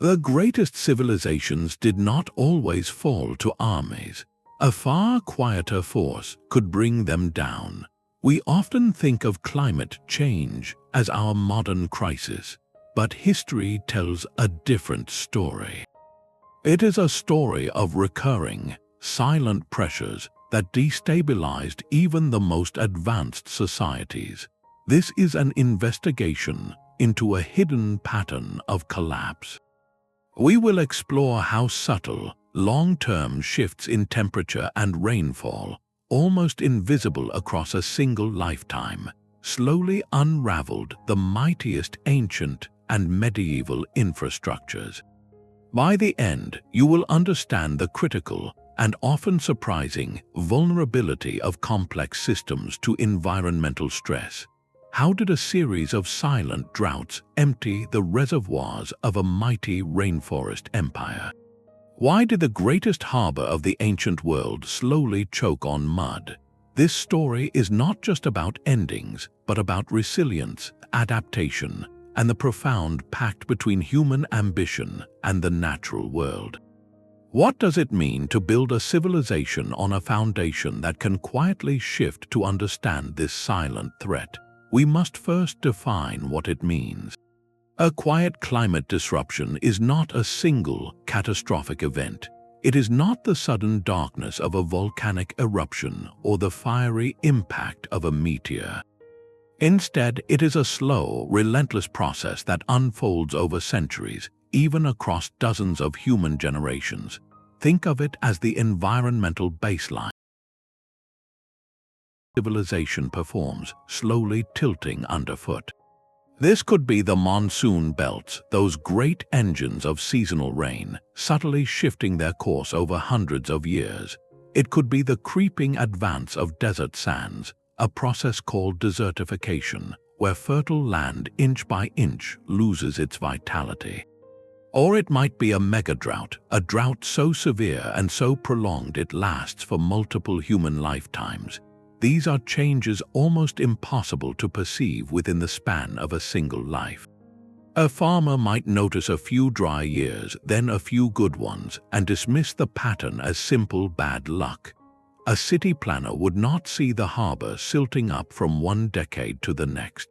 The greatest civilizations did not always fall to armies. A far quieter force could bring them down. We often think of climate change as our modern crisis, but history tells a different story. It is a story of recurring, silent pressures that destabilized even the most advanced societies. This is an investigation into a hidden pattern of collapse. We will explore how subtle, long-term shifts in temperature and rainfall, almost invisible across a single lifetime, slowly unraveled the mightiest ancient and medieval infrastructures. By the end, you will understand the critical and often surprising vulnerability of complex systems to environmental stress. How did a series of silent droughts empty the reservoirs of a mighty rainforest empire? Why did the greatest harbor of the ancient world slowly choke on mud? This story is not just about endings, but about resilience, adaptation, and the profound pact between human ambition and the natural world. What does it mean to build a civilization on a foundation that can quietly shift? To understand this silent threat, we must first define what it means. A quiet climate disruption is not a single catastrophic event. It is not the sudden darkness of a volcanic eruption or the fiery impact of a meteor. Instead, it is a slow, relentless process that unfolds over centuries, even across dozens of human generations. Think of it as the environmental baseline civilization performs, slowly tilting underfoot. This could be the monsoon belts, those great engines of seasonal rain, subtly shifting their course over hundreds of years. It could be the creeping advance of desert sands, a process called desertification, where fertile land inch by inch loses its vitality. Or it might be a megadrought, a drought so severe and so prolonged it lasts for multiple human lifetimes. These are changes almost impossible to perceive within the span of a single life. A farmer might notice a few dry years, then a few good ones, and dismiss the pattern as simple bad luck. A city planner would not see the harbor silting up from one decade to the next.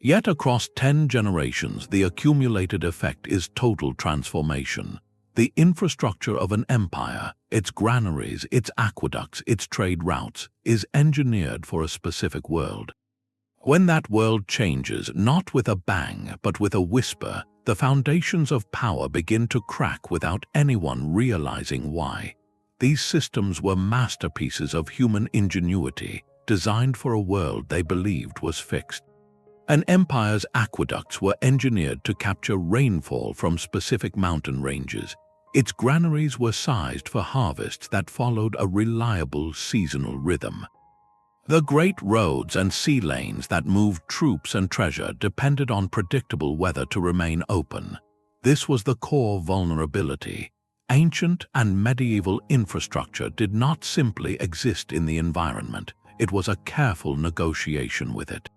Yet across 10 generations, the accumulated effect is total transformation. The infrastructure of an empire, its granaries, its aqueducts, its trade routes, is engineered for a specific world. When that world changes, not with a bang, but with a whisper, the foundations of power begin to crack without anyone realizing why. These systems were masterpieces of human ingenuity, designed for a world they believed was fixed. An empire's aqueducts were engineered to capture rainfall from specific mountain ranges. Its granaries were sized for harvests that followed a reliable seasonal rhythm. The great roads and sea lanes that moved troops and treasure depended on predictable weather to remain open. This was the core vulnerability. Ancient and medieval infrastructure did not simply exist in the environment. It was a careful negotiation with it.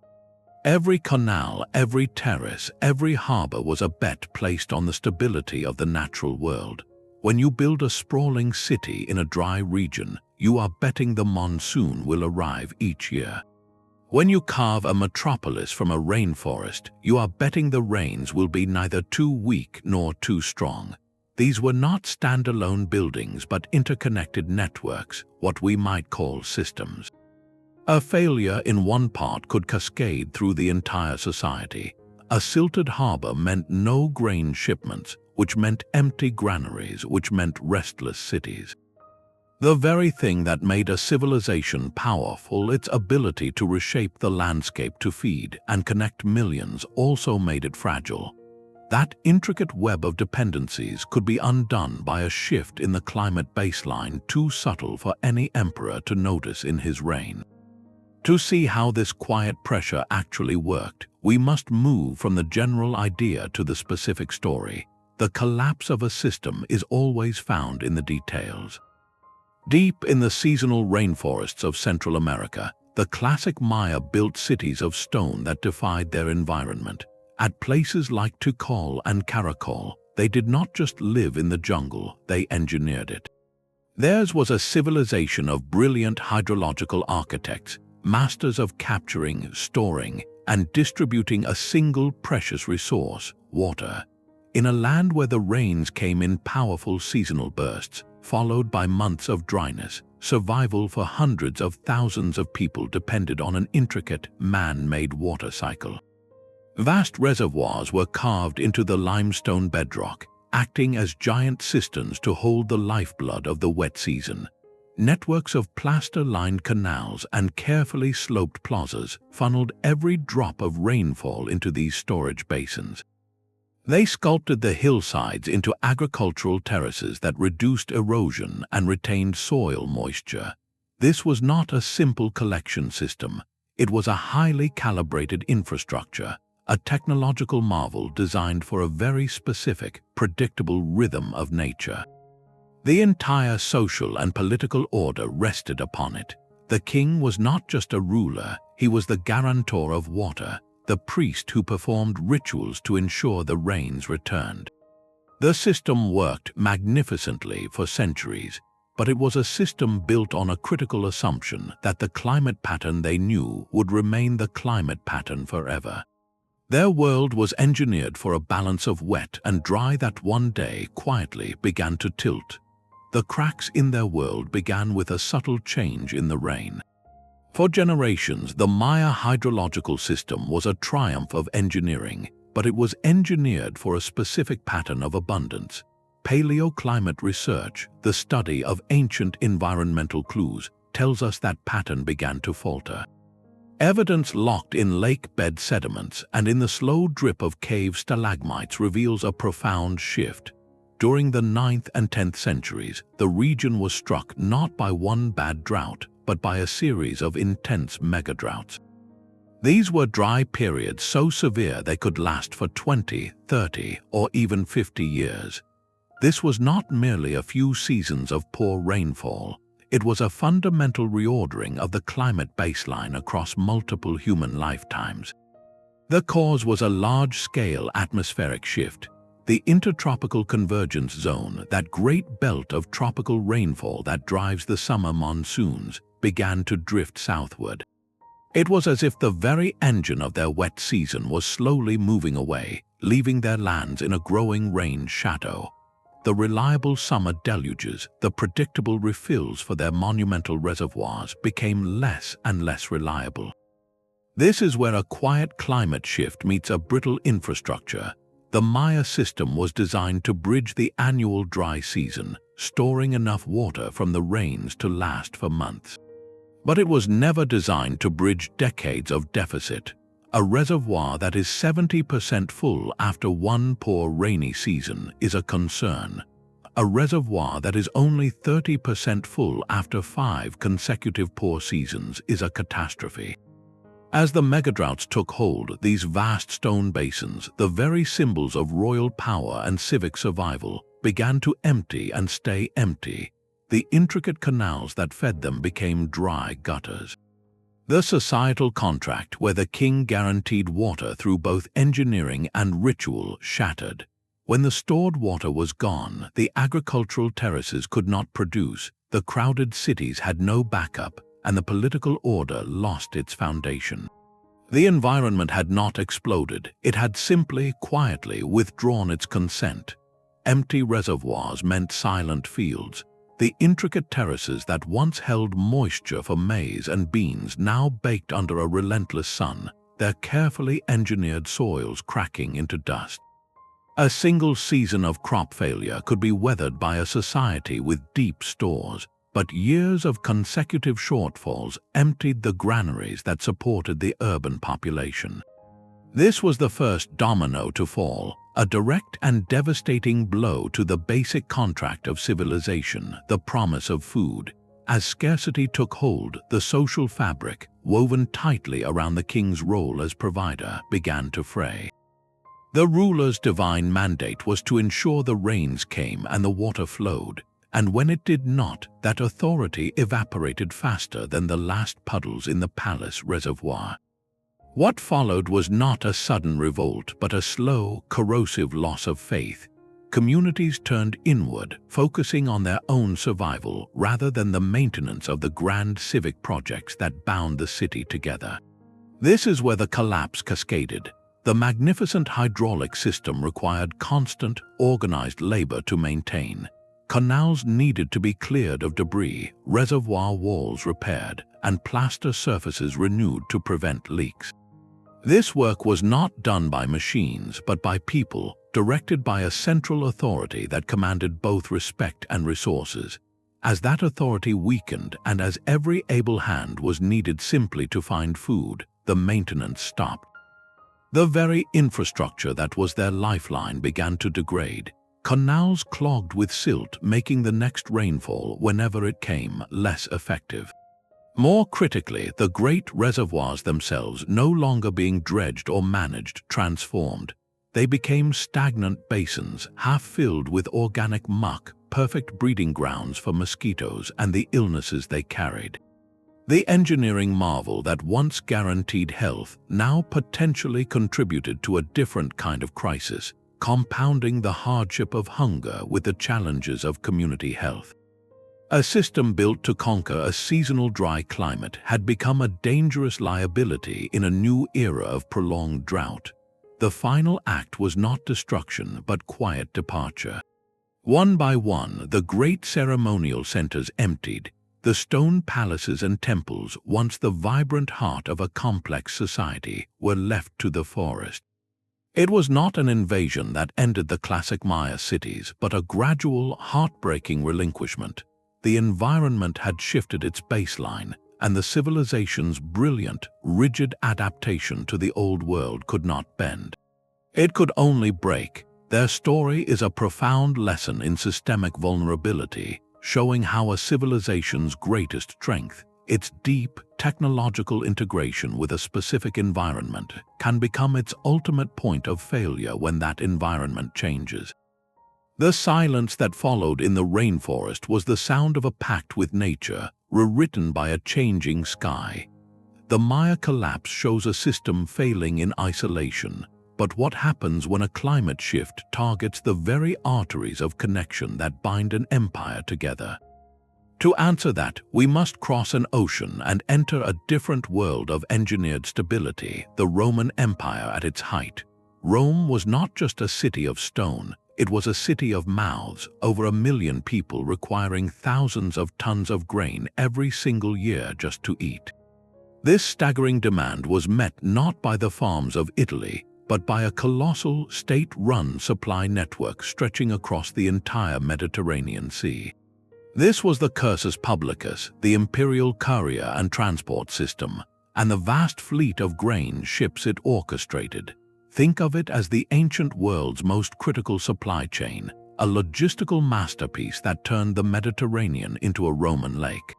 Every canal, every terrace, every harbor was a bet placed on the stability of the natural world. When you build a sprawling city in a dry region, you are betting the monsoon will arrive each year. When you carve a metropolis from a rainforest, you are betting the rains will be neither too weak nor too strong. These were not standalone buildings but interconnected networks, what we might call systems. A failure in one part could cascade through the entire society. A silted harbor meant no grain shipments, which meant empty granaries, which meant restless cities. The very thing that made a civilization powerful, its ability to reshape the landscape to feed and connect millions, also made it fragile. That intricate web of dependencies could be undone by a shift in the climate baseline too subtle for any emperor to notice in his reign. To see how this quiet pressure actually worked, we must move from the general idea to the specific story. The collapse of a system is always found in the details. Deep in the seasonal rainforests of Central America, the classic Maya built cities of stone that defied their environment. At places like Tikal and Caracol, They did not just live in the jungle, they engineered it. Theirs was a civilization of brilliant hydrological architects, masters of capturing, storing, and distributing a single precious resource, water. In a land where the rains came in powerful seasonal bursts, followed by months of dryness, survival for hundreds of thousands of people depended on an intricate, man-made water cycle. Vast reservoirs were carved into the limestone bedrock, acting as giant cisterns to hold the lifeblood of the wet season. Networks of plaster-lined canals and carefully sloped plazas funneled every drop of rainfall into these storage basins. They sculpted the hillsides into agricultural terraces that reduced erosion and retained soil moisture. This was not a simple collection system. It was a highly calibrated infrastructure, a technological marvel designed for a very specific, predictable rhythm of nature. The entire social and political order rested upon it. The king was not just a ruler, he was the guarantor of water, the priest who performed rituals to ensure the rains returned. The system worked magnificently for centuries, but it was a system built on a critical assumption that the climate pattern they knew would remain the climate pattern forever. Their world was engineered for a balance of wet and dry that one day quietly began to tilt. The cracks in their world began with a subtle change in the rain. For generations, the Maya hydrological system was a triumph of engineering, but it was engineered for a specific pattern of abundance. Paleoclimate research, the study of ancient environmental clues, tells us that pattern began to falter. Evidence locked in lake bed sediments and in the slow drip of cave stalagmites reveals a profound shift. During the 9th and 10th centuries, the region was struck not by one bad drought, but by a series of intense megadroughts. These were dry periods so severe they could last for 20, 30, or even 50 years. This was not merely a few seasons of poor rainfall. It was a fundamental reordering of the climate baseline across multiple human lifetimes. The cause was a large-scale atmospheric shift. The intertropical convergence zone, that great belt of tropical rainfall that drives the summer monsoons, began to drift southward. It was as if the very engine of their wet season was slowly moving away, leaving their lands in a growing rain shadow. The reliable summer deluges, the predictable refills for their monumental reservoirs became less and less reliable. This is where a quiet climate shift meets a brittle infrastructure. The Maya system was designed to bridge the annual dry season, storing enough water from the rains to last for months. But it was never designed to bridge decades of deficit. A reservoir that is 70% full after one poor rainy season is a concern. A reservoir that is only 30% full after 5 consecutive poor seasons is a catastrophe. As the megadroughts took hold, these vast stone basins, the very symbols of royal power and civic survival, began to empty and stay empty. The intricate canals that fed them became dry gutters. The societal contract where the king guaranteed water through both engineering and ritual shattered. When the stored water was gone, the agricultural terraces could not produce, the crowded cities had no backup, and the political order lost its foundation. The environment had not exploded, it had simply, quietly withdrawn its consent. Empty reservoirs meant silent fields. The intricate terraces that once held moisture for maize and beans now baked under a relentless sun, their carefully engineered soils cracking into dust. A single season of crop failure could be weathered by a society with deep stores, but years of consecutive shortfalls emptied the granaries that supported the urban population. This was the first domino to fall, a direct and devastating blow to the basic contract of civilization, the promise of food. As scarcity took hold, the social fabric, woven tightly around the king's role as provider, began to fray. The ruler's divine mandate was to ensure the rains came and the water flowed, and when it did not, that authority evaporated faster than the last puddles in the palace reservoir. What followed was not a sudden revolt, but a slow, corrosive loss of faith. communities turned inward, focusing on their own survival rather than the maintenance of the grand civic projects that bound the city together. This is where the collapse cascaded. The magnificent hydraulic system required constant, organized labor to maintain. Canals needed to be cleared of debris, reservoir walls repaired, and plaster surfaces renewed to prevent leaks. This work was not done by machines, but by people, directed by a central authority that commanded both respect and resources. As that authority weakened and as every able hand was needed simply to find food, the maintenance stopped. The very infrastructure that was their lifeline began to degrade. Canals clogged with silt, making the next rainfall, whenever it came, less effective. More critically, the great reservoirs themselves, no longer being dredged or managed, transformed. They became stagnant basins, half-filled with organic muck, perfect breeding grounds for mosquitoes and the illnesses they carried. The engineering marvel that once guaranteed health now potentially contributed to a different kind of crisis, compounding the hardship of hunger with the challenges of community health. A system built to conquer a seasonal dry climate had become a dangerous liability in a new era of prolonged drought. The final act was not destruction but quiet departure. One by one, the great ceremonial centers emptied. The stone palaces and temples, once the vibrant heart of a complex society, were left to the forest. It was not an invasion that ended the classic Maya cities, but a gradual, heartbreaking relinquishment. The environment had shifted its baseline, and the civilization's brilliant, rigid adaptation to the old world could not bend. It could only break. Their story is a profound lesson in systemic vulnerability, showing how a civilization's greatest strength, its deep technological integration with a specific environment, can become its ultimate point of failure when that environment changes. The silence that followed in the rainforest was the sound of a pact with nature, rewritten by a changing sky. The Maya collapse shows a system failing in isolation, but what happens when a climate shift targets the very arteries of connection that bind an empire together? To answer that, we must cross an ocean and enter a different world of engineered stability, the Roman Empire at its height. Rome was not just a city of stone, it was a city of mouths, over 1 million people requiring thousands of tons of grain every single year just to eat. This staggering demand was met not by the farms of Italy, but by a colossal, state-run supply network stretching across the entire Mediterranean Sea. This was the cursus publicus, the imperial courier and transport system, and the vast fleet of grain ships it orchestrated. Think of it as the ancient world's most critical supply chain, a logistical masterpiece that turned the Mediterranean into a Roman lake.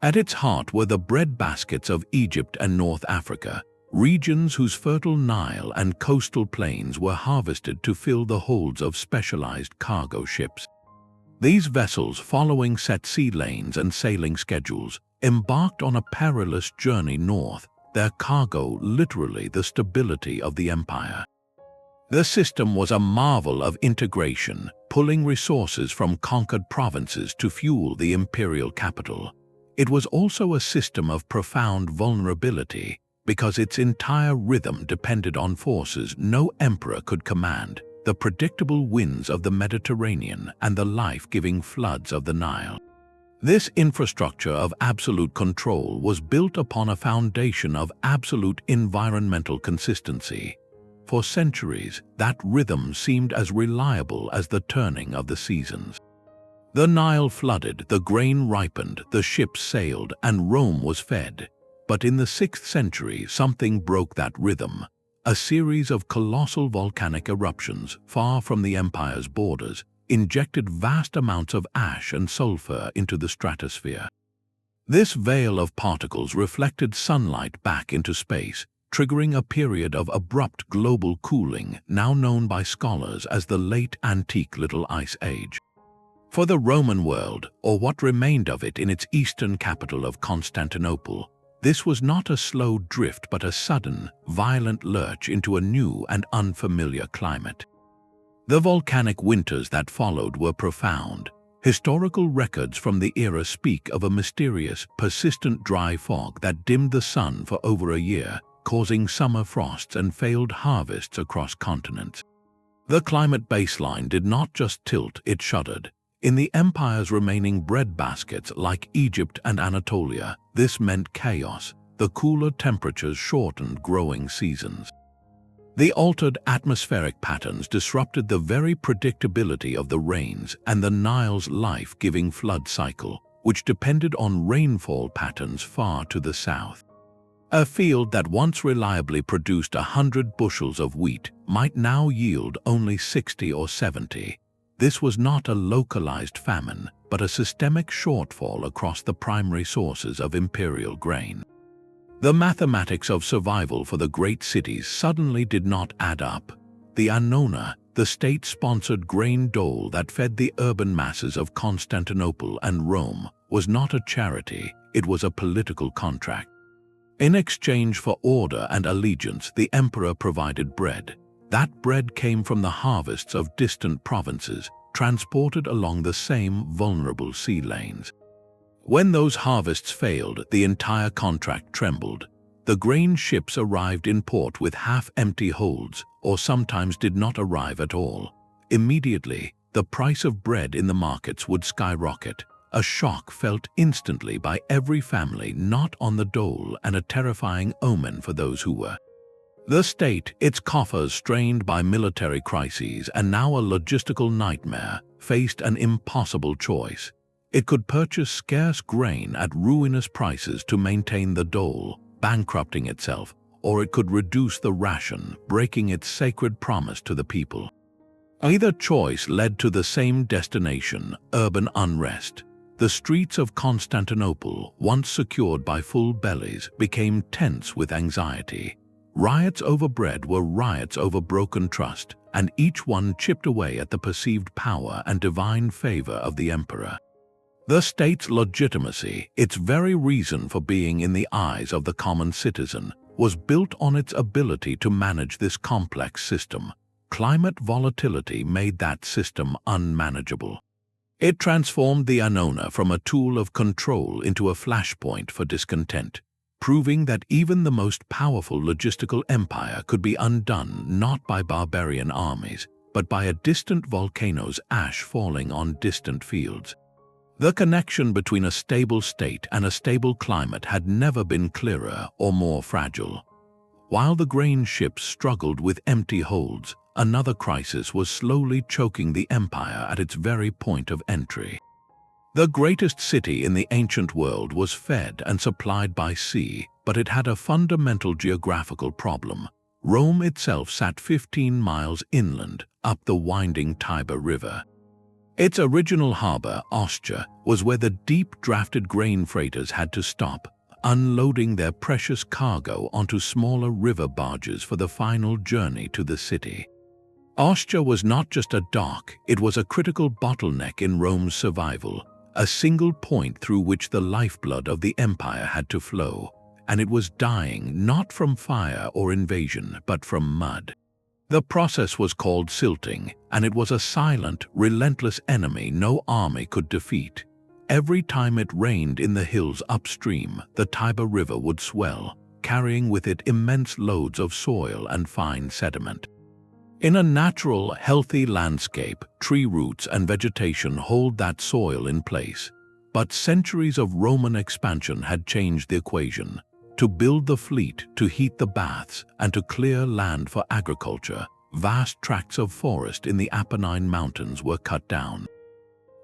At its heart were the breadbaskets of Egypt and North Africa, regions whose fertile Nile and coastal plains were harvested to fill the holds of specialized cargo ships. These vessels, following set sea lanes and sailing schedules, embarked on a perilous journey north, their cargo literally the stability of the empire. The system was a marvel of integration, pulling resources from conquered provinces to fuel the imperial capital. It was also a system of profound vulnerability, because its entire rhythm depended on forces no emperor could command, the predictable winds of the Mediterranean and the life-giving floods of the Nile. This infrastructure of absolute control was built upon a foundation of absolute environmental consistency. For centuries, that rhythm seemed as reliable as the turning of the seasons. The Nile flooded, the grain ripened, the ships sailed, and Rome was fed. But in the 6th century, something broke that rhythm. A series of colossal volcanic eruptions, far from the empire's borders, injected vast amounts of ash and sulfur into the stratosphere. This veil of particles reflected sunlight back into space, triggering a period of abrupt global cooling, now known by scholars as the Late Antique Little Ice Age. For the Roman world, or what remained of it in its eastern capital of Constantinople, this was not a slow drift but a sudden, violent lurch into a new and unfamiliar climate. The volcanic winters that followed were profound. Historical records from the era speak of a mysterious, persistent dry fog that dimmed the sun for over a year, causing summer frosts and failed harvests across continents. The climate baseline did not just tilt, it shuddered. In the empire's remaining breadbaskets like Egypt and Anatolia, this meant chaos. The cooler temperatures shortened growing seasons. The altered atmospheric patterns disrupted the very predictability of the rains and the Nile's life-giving flood cycle, which depended on rainfall patterns far to the south. A field that once reliably produced 100 bushels of wheat might now yield only 60 or 70. This was not a localized famine, but a systemic shortfall across the primary sources of imperial grain. The mathematics of survival for the great cities suddenly did not add up. The annona, the state-sponsored grain dole that fed the urban masses of Constantinople and Rome, was not a charity, it was a political contract. In exchange for order and allegiance, the emperor provided bread. That bread came from the harvests of distant provinces, transported along the same vulnerable sea lanes. When those harvests failed, the entire contract trembled. The grain ships arrived in port with half-empty holds, or sometimes did not arrive at all. Immediately, the price of bread in the markets would skyrocket, a shock felt instantly by every family not on the dole and a terrifying omen for those who were. The state, its coffers strained by military crises and now a logistical nightmare, faced an impossible choice. It could purchase scarce grain at ruinous prices to maintain the dole, bankrupting itself, or it could reduce the ration, breaking its sacred promise to the people. Either choice led to the same destination, urban unrest. The streets of Constantinople, once secured by full bellies, became tense with anxiety. Riots over bread were riots over broken trust, and each one chipped away at the perceived power and divine favor of the emperor. The state's legitimacy, its very reason for being in the eyes of the common citizen, was built on its ability to manage this complex system. Climate volatility made that system unmanageable. It transformed the annona from a tool of control into a flashpoint for discontent, proving that even the most powerful logistical empire could be undone not by barbarian armies, but by a distant volcano's ash falling on distant fields. The connection between a stable state and a stable climate had never been clearer or more fragile. While the grain ships struggled with empty holds, another crisis was slowly choking the empire at its very point of entry. The greatest city in the ancient world was fed and supplied by sea, but it had a fundamental geographical problem. Rome itself sat 15 miles inland, up the winding Tiber River. Its original harbor, Ostia, was where the deep-drafted grain freighters had to stop, unloading their precious cargo onto smaller river barges for the final journey to the city. Ostia was not just a dock, it was a critical bottleneck in Rome's survival, a single point through which the lifeblood of the empire had to flow, and it was dying not from fire or invasion, but from mud. The process was called silting, and it was a silent, relentless enemy no army could defeat. Every time it rained in the hills upstream, the Tiber River would swell, carrying with it immense loads of soil and fine sediment. In a natural, healthy landscape, tree roots and vegetation hold that soil in place. But centuries of Roman expansion had changed the equation. To build the fleet, to heat the baths, and to clear land for agriculture, vast tracts of forest in the Apennine Mountains were cut down.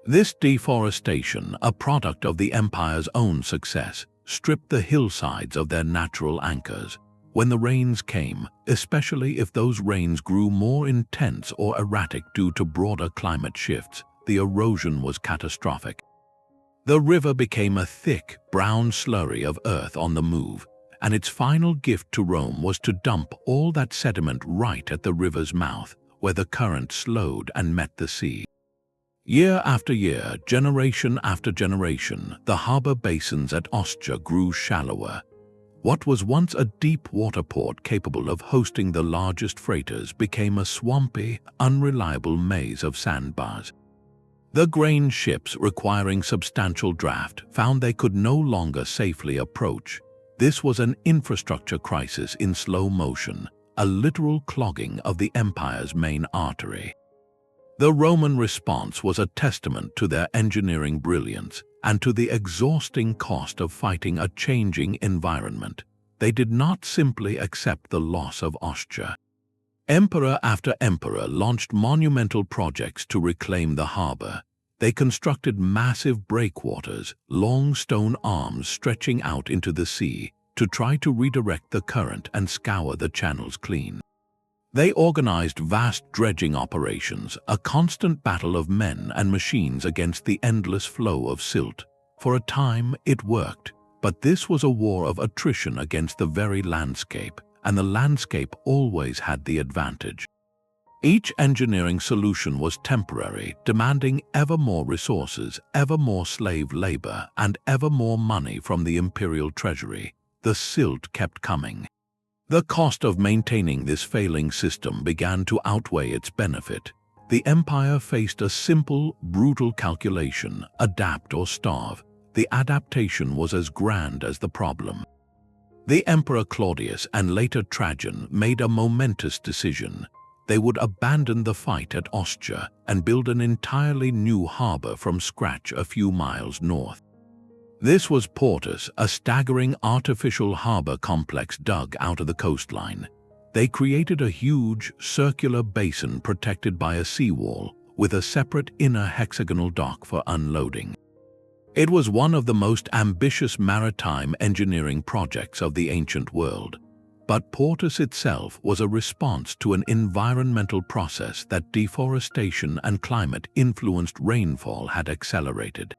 This deforestation, a product of the empire's own success, stripped the hillsides of their natural anchors. When the rains came, especially if those rains grew more intense or erratic due to broader climate shifts, the erosion was catastrophic. The river became a thick, brown slurry of earth on the move, and its final gift to Rome was to dump all that sediment right at the river's mouth, where the current slowed and met the sea. Year after year, generation after generation, the harbor basins at Ostia grew shallower. What was once a deep water port capable of hosting the largest freighters became a swampy, unreliable maze of sandbars. The grain ships, requiring substantial draft, found they could no longer safely approach. This was an infrastructure crisis in slow motion, a literal clogging of the empire's main artery. The Roman response was a testament to their engineering brilliance and to the exhausting cost of fighting a changing environment. They did not simply accept the loss of Ostia. Emperor after emperor launched monumental projects to reclaim the harbor. They constructed massive breakwaters, long stone arms stretching out into the sea, to try to redirect the current and scour the channels clean. They organized vast dredging operations, a constant battle of men and machines against the endless flow of silt. For a time, it worked, but this was a war of attrition against the very landscape, and the landscape always had the advantage. Each engineering solution was temporary, demanding ever more resources, ever more slave labor, and ever more money from the imperial treasury. The silt kept coming. The cost of maintaining this failing system began to outweigh its benefit. The empire faced a simple, brutal calculation: adapt or starve. The adaptation was as grand as the problem. The Emperor Claudius and later Trajan made a momentous decision. They would abandon the fight at Ostia and build an entirely new harbor from scratch a few miles north. This was Portus, a staggering artificial harbor complex dug out of the coastline. They created a huge, circular basin protected by a seawall, with a separate inner hexagonal dock for unloading. It was one of the most ambitious maritime engineering projects of the ancient world. But Portus itself was a response to an environmental process that deforestation and climate-influenced rainfall had accelerated.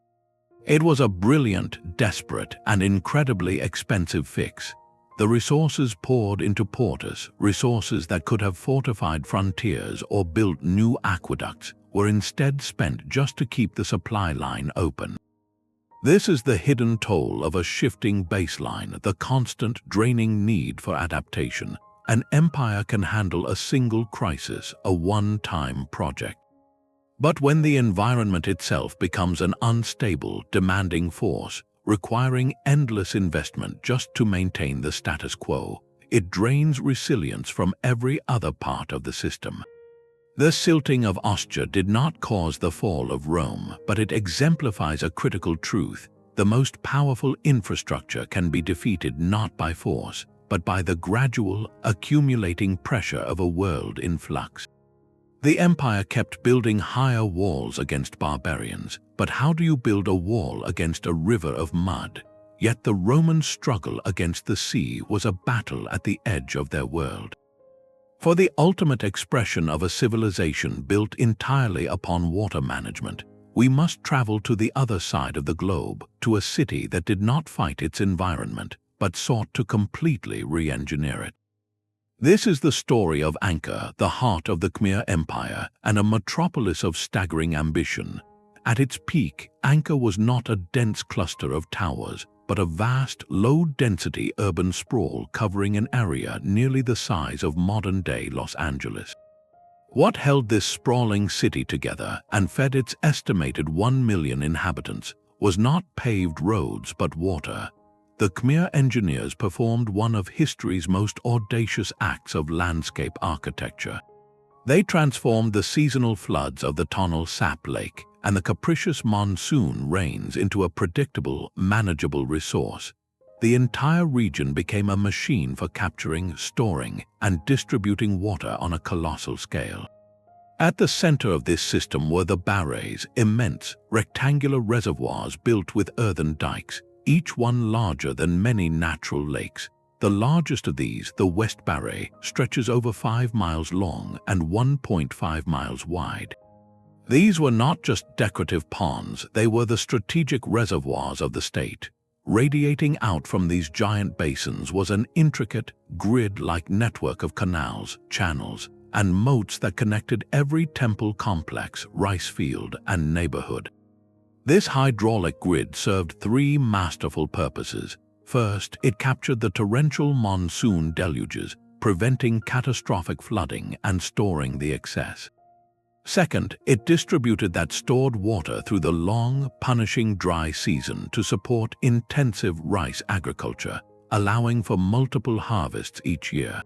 It was a brilliant, desperate, and incredibly expensive fix. The resources poured into Portus, resources that could have fortified frontiers or built new aqueducts, were instead spent just to keep the supply line open. This is the hidden toll of a shifting baseline, the constant, draining need for adaptation. An empire can handle a single crisis, a one-time project. But when the environment itself becomes an unstable, demanding force, requiring endless investment just to maintain the status quo, it drains resilience from every other part of the system. The silting of Ostia did not cause the fall of Rome, but it exemplifies a critical truth: the most powerful infrastructure can be defeated not by force, but by the gradual, accumulating pressure of a world in flux. The empire kept building higher walls against barbarians, but how do you build a wall against a river of mud? Yet the Romans' struggle against the sea was a battle at the edge of their world. For the ultimate expression of a civilization built entirely upon water management, we must travel to the other side of the globe, to a city that did not fight its environment, but sought to completely re-engineer it. This is the story of Angkor, the heart of the Khmer Empire, and a metropolis of staggering ambition. At its peak, Angkor was not a dense cluster of towers, but a vast, low-density urban sprawl covering an area nearly the size of modern-day Los Angeles. What held this sprawling city together and fed its estimated 1 million inhabitants was not paved roads but water. The Khmer engineers performed one of history's most audacious acts of landscape architecture. They transformed the seasonal floods of the Tonle Sap Lake and the capricious monsoon rains into a predictable, manageable resource. The entire region became a machine for capturing, storing, and distributing water on a colossal scale. At the center of this system were the barays, immense, rectangular reservoirs built with earthen dikes, each one larger than many natural lakes. The largest of these, the West Baray, stretches over 5 miles long and 1.5 miles wide. These were not just decorative ponds, they were the strategic reservoirs of the state. Radiating out from these giant basins was an intricate, grid-like network of canals, channels, and moats that connected every temple complex, rice field, and neighborhood. This hydraulic grid served 3 masterful purposes: First, it captured the torrential monsoon deluges, preventing catastrophic flooding and storing the excess. Second, it distributed that stored water through the long, punishing dry season to support intensive rice agriculture, allowing for multiple harvests each year.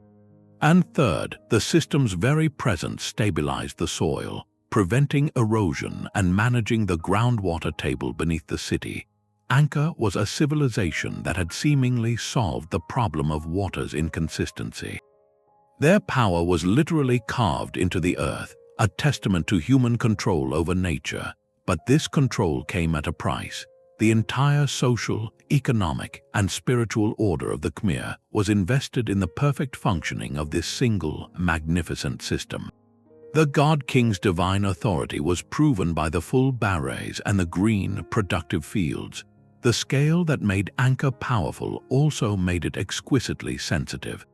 And third, the system's very presence stabilized the soil, preventing erosion and managing the groundwater table beneath the city. Angkor was a civilization that had seemingly solved the problem of water's inconsistency. Their power was literally carved into the earth, a testament to human control over nature. But this control came at a price. The entire social, economic, and spiritual order of the Khmer was invested in the perfect functioning of this single, magnificent system. The God King's divine authority was proven by the full barays and the green, productive fields. The scale that made Angkor powerful also made it exquisitely sensitive.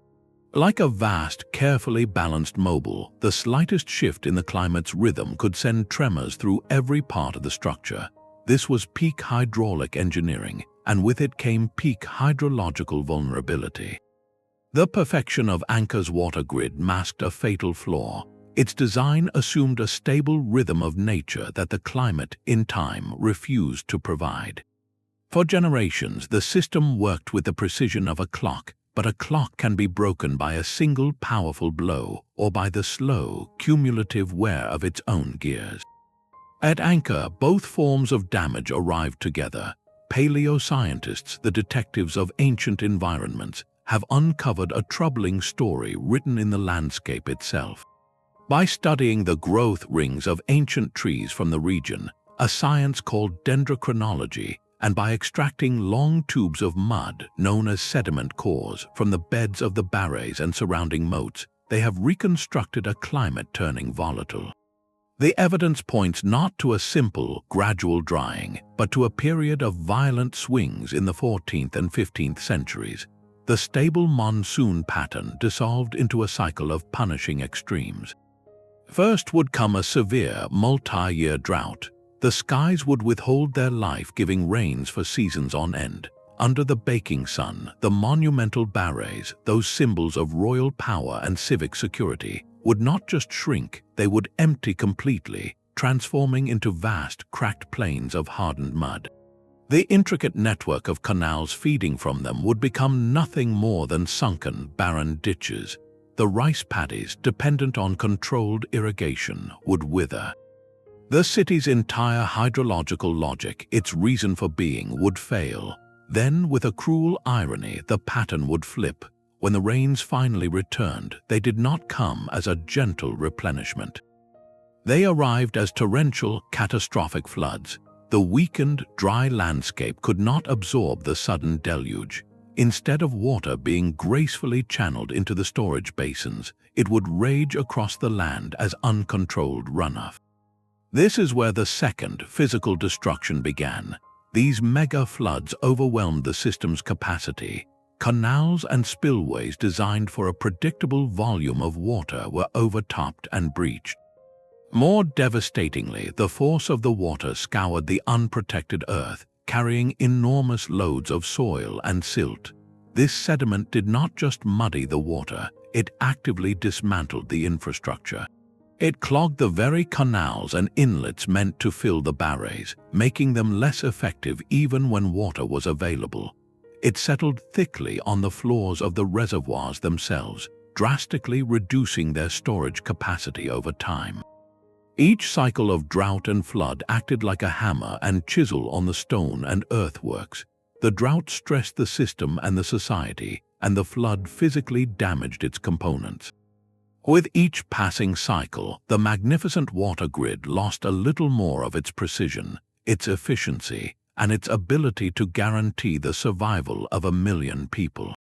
Like a vast, carefully balanced mobile, the slightest shift in the climate's rhythm could send tremors through every part of the structure. This was peak hydraulic engineering, and with it came peak hydrological vulnerability. The perfection of Angkor's water grid masked a fatal flaw. Its design assumed a stable rhythm of nature that the climate, in time, refused to provide. For generations, the system worked with the precision of a clock, but a clock can be broken by a single powerful blow or by the slow, cumulative wear of its own gears. At Angkor, both forms of damage arrived together. Paleoscientists, the detectives of ancient environments, have uncovered a troubling story written in the landscape itself. By studying the growth rings of ancient trees from the region, a science called dendrochronology, and by extracting long tubes of mud known as sediment cores from the beds of the barays and surrounding moats, they have reconstructed a climate turning volatile. The evidence points not to a simple, gradual drying, but to a period of violent swings in the 14th and 15th centuries. The stable monsoon pattern dissolved into a cycle of punishing extremes. First would come a severe, multi-year drought. The skies would withhold their life-giving rains for seasons on end. Under the baking sun, the monumental barays, those symbols of royal power and civic security, would not just shrink, they would empty completely, transforming into vast, cracked plains of hardened mud. The intricate network of canals feeding from them would become nothing more than sunken, barren ditches. The rice paddies, dependent on controlled irrigation, would wither. The city's entire hydrological logic, its reason for being, would fail. Then, with a cruel irony, the pattern would flip. When the rains finally returned, they did not come as a gentle replenishment. They arrived as torrential, catastrophic floods. The weakened, dry landscape could not absorb the sudden deluge. Instead of water being gracefully channeled into the storage basins, it would rage across the land as uncontrolled runoff. This is where the second, physical destruction began. These mega floods overwhelmed the system's capacity. Canals and spillways designed for a predictable volume of water were overtopped and breached. More devastatingly, the force of the water scoured the unprotected earth, carrying enormous loads of soil and silt. This sediment did not just muddy the water, it actively dismantled the infrastructure. It clogged the very canals and inlets meant to fill the barays, making them less effective even when water was available. It settled thickly on the floors of the reservoirs themselves, drastically reducing their storage capacity over time. Each cycle of drought and flood acted like a hammer and chisel on the stone and earthworks. The drought stressed the system and the society, and the flood physically damaged its components. With each passing cycle, the magnificent water grid lost a little more of its precision, its efficiency, and its ability to guarantee the survival of 1 million people.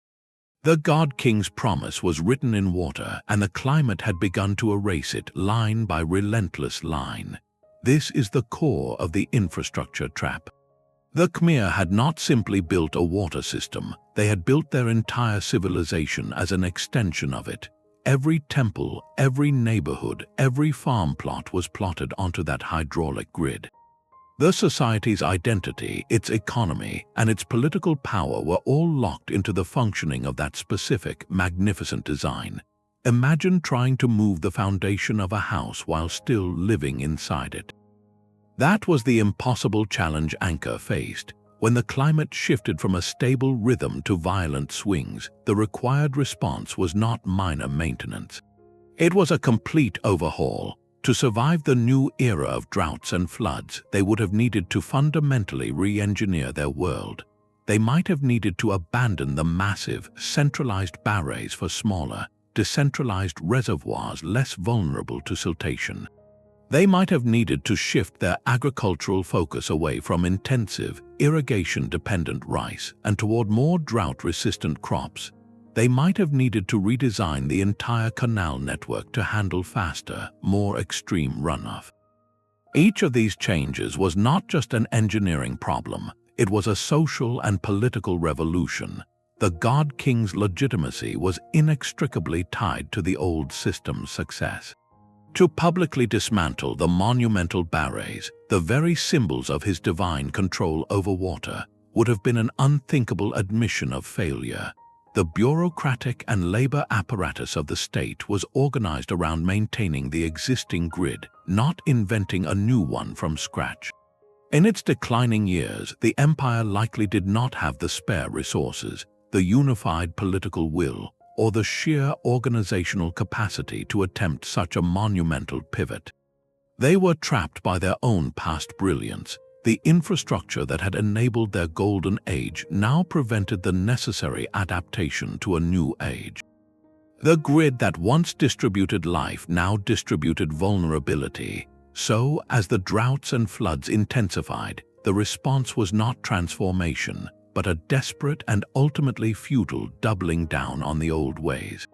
The God King's promise was written in water, and the climate had begun to erase it line by relentless line. This is the core of the infrastructure trap. The Khmer had not simply built a water system, they had built their entire civilization as an extension of it. Every temple, every neighborhood, every farm plot was plotted onto that hydraulic grid. The society's identity, its economy, and its political power were all locked into the functioning of that specific, magnificent design. Imagine trying to move the foundation of a house while still living inside it. That was the impossible challenge Angkor faced. When the climate shifted from a stable rhythm to violent swings, the required response was not minor maintenance. It was a complete overhaul. To survive the new era of droughts and floods, they would have needed to fundamentally re-engineer their world. They might have needed to abandon the massive, centralized barays for smaller, decentralized reservoirs less vulnerable to siltation. They might have needed to shift their agricultural focus away from intensive, irrigation-dependent rice and toward more drought-resistant crops. They might have needed to redesign the entire canal network to handle faster, more extreme runoff. Each of these changes was not just an engineering problem, it was a social and political revolution. The God King's legitimacy was inextricably tied to the old system's success. To publicly dismantle the monumental barays, the very symbols of his divine control over water, would have been an unthinkable admission of failure. The bureaucratic and labor apparatus of the state was organized around maintaining the existing grid, not inventing a new one from scratch. In its declining years, the empire likely did not have the spare resources, the unified political will, or the sheer organizational capacity to attempt such a monumental pivot. They were trapped by their own past brilliance. The infrastructure that had enabled their golden age now prevented the necessary adaptation to a new age. The grid that once distributed life now distributed vulnerability. So, as the droughts and floods intensified, the response was not transformation, but a desperate and ultimately futile doubling down on the old ways.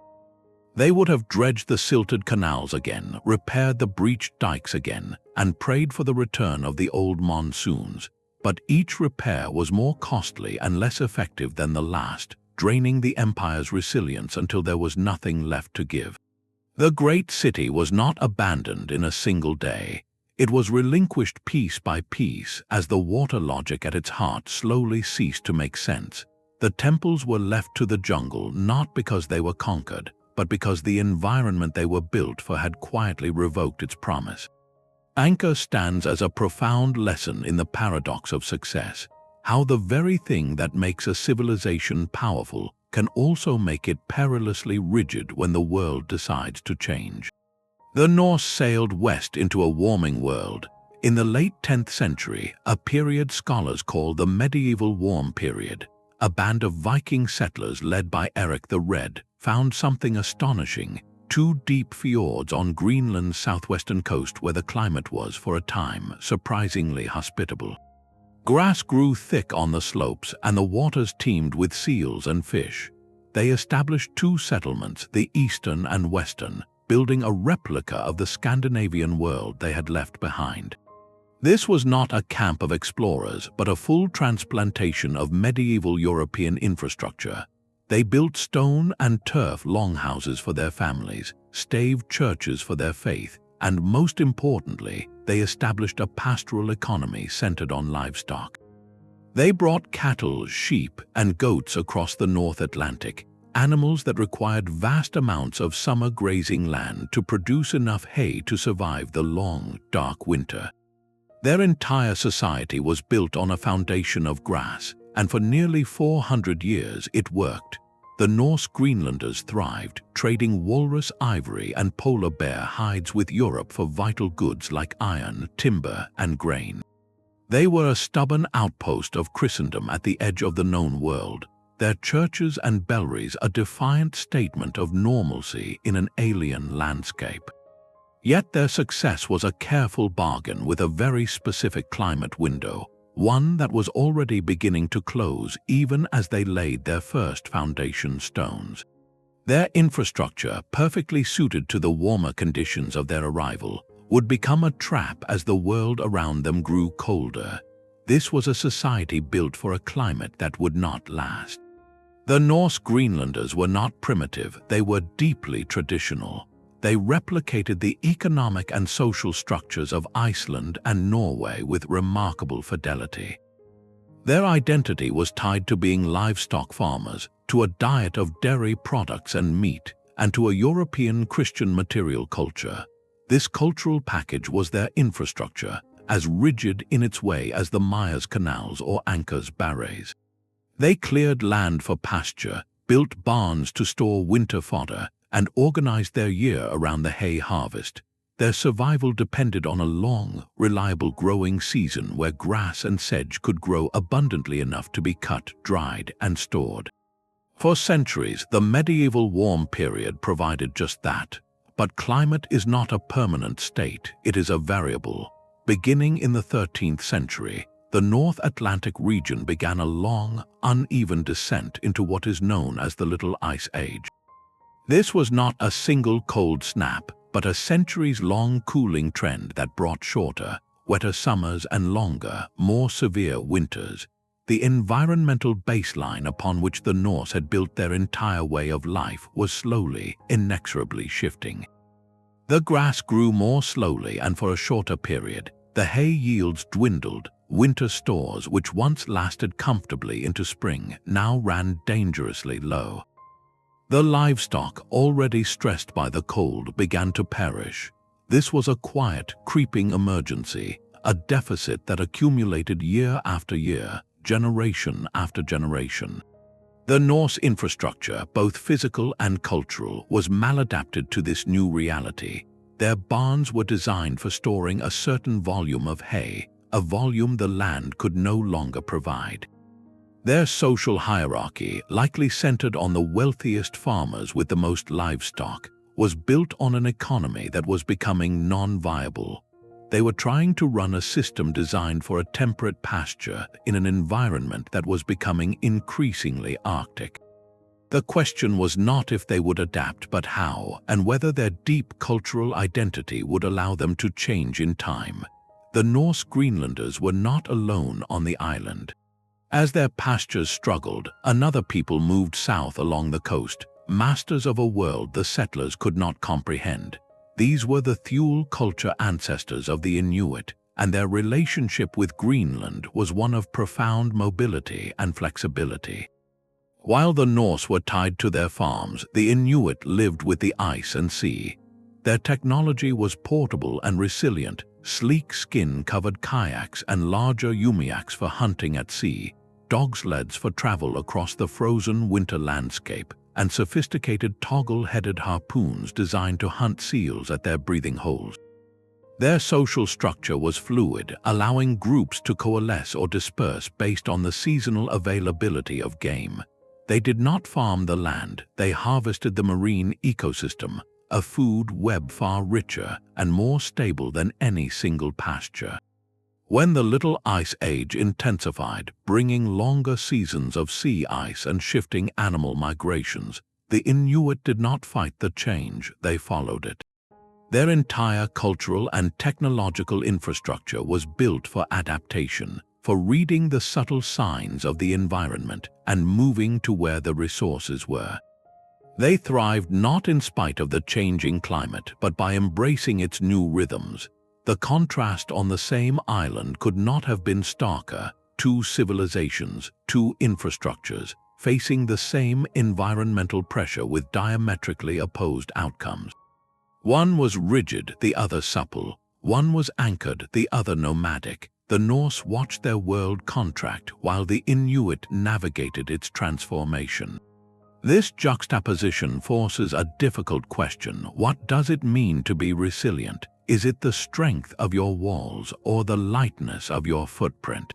They would have dredged the silted canals again, repaired the breached dikes again, and prayed for the return of the old monsoons. But each repair was more costly and less effective than the last, draining the empire's resilience until there was nothing left to give. The great city was not abandoned in a single day. It was relinquished piece by piece as the water logic at its heart slowly ceased to make sense. The temples were left to the jungle not because they were conquered, but because the environment they were built for had quietly revoked its promise. Angkor stands as a profound lesson in the paradox of success, how the very thing that makes a civilization powerful can also make it perilously rigid when the world decides to change. The Norse sailed west into a warming world. In the late 10th century, a period scholars call the medieval warm period, a band of Viking settlers led by Eric the Red found something astonishing: two deep fjords on Greenland's southwestern coast where the climate was, for a time, surprisingly hospitable. Grass grew thick on the slopes and the waters teemed with seals and fish. They established two settlements, the eastern and western, building a replica of the Scandinavian world they had left behind. This was not a camp of explorers, but a full transplantation of medieval European infrastructure. They built stone and turf longhouses for their families, staved churches for their faith, and most importantly, they established a pastoral economy centered on livestock. They brought cattle, sheep, and goats across the North Atlantic, animals that required vast amounts of summer grazing land to produce enough hay to survive the long, dark winter. Their entire society was built on a foundation of grass, and for nearly 400 years it worked. The Norse Greenlanders thrived, trading walrus ivory and polar bear hides with Europe for vital goods like iron, timber, and grain. They were a stubborn outpost of Christendom at the edge of the known world, their churches and belfries a defiant statement of normalcy in an alien landscape. Yet their success was a careful bargain with a very specific climate window, one that was already beginning to close even as they laid their first foundation stones. Their infrastructure, perfectly suited to the warmer conditions of their arrival, would become a trap as the world around them grew colder. This was a society built for a climate that would not last. The Norse Greenlanders were not primitive, they were deeply traditional. they replicated the economic and social structures of Iceland and Norway with remarkable fidelity. Their identity was tied to being livestock farmers, to a diet of dairy products and meat, and to a European Christian material culture. This cultural package was their infrastructure, as rigid in its way as the Maya's canals or Angkor's barays. They cleared land for pasture, built barns to store winter fodder, and organized their year around the hay harvest. Their survival depended on a long, reliable growing season where grass and sedge could grow abundantly enough to be cut, dried, and stored. For centuries, the medieval warm period provided just that. But climate is not a permanent state, it is a variable. Beginning in the 13th century, the North Atlantic region began a long, uneven descent into what is known as the Little Ice Age. This was not a single cold snap, but a centuries-long cooling trend that brought shorter, wetter summers and longer, more severe winters. The environmental baseline upon which the Norse had built their entire way of life was slowly, inexorably shifting. The grass grew more slowly and for a shorter period. The hay yields dwindled. Winter stores, which once lasted comfortably into spring, now ran dangerously low. The livestock, already stressed by the cold, began to perish. This was a quiet, creeping emergency, a deficit that accumulated year after year, generation after generation. The Norse infrastructure, both physical and cultural, was maladapted to this new reality. Their barns were designed for storing a certain volume of hay, a volume the land could no longer provide. Their social hierarchy, likely centered on the wealthiest farmers with the most livestock, was built on an economy that was becoming non-viable. They were trying to run a system designed for a temperate pasture in an environment that was becoming increasingly Arctic. The question was not if they would adapt, but how, and whether their deep cultural identity would allow them to change in time. The Norse Greenlanders were not alone on the island. As their pastures struggled, another people moved south along the coast, masters of a world the settlers could not comprehend. These were the Thule culture ancestors of the Inuit, and their relationship with Greenland was one of profound mobility and flexibility. While the Norse were tied to their farms, the Inuit lived with the ice and sea. Their technology was portable and resilient, sleek skin-covered kayaks and larger umiaks for hunting at sea, dog sleds for travel across the frozen winter landscape, and sophisticated toggle-headed harpoons designed to hunt seals at their breathing holes. Their social structure was fluid, allowing groups to coalesce or disperse based on the seasonal availability of game. They did not farm the land, they harvested the marine ecosystem, a food web far richer and more stable than any single pasture. When the Little Ice Age intensified, bringing longer seasons of sea ice and shifting animal migrations, the Inuit did not fight the change, they followed it. Their entire cultural and technological infrastructure was built for adaptation, for reading the subtle signs of the environment and moving to where the resources were. They thrived not in spite of the changing climate, but by embracing its new rhythms. The contrast on the same island could not have been starker. Two civilizations, two infrastructures, facing the same environmental pressure with diametrically opposed outcomes. One was rigid, the other supple. One was anchored, the other nomadic. The Norse watched their world contract while the Inuit navigated its transformation. This juxtaposition forces a difficult question. What does it mean to be resilient? Is it the strength of your walls or the lightness of your footprint?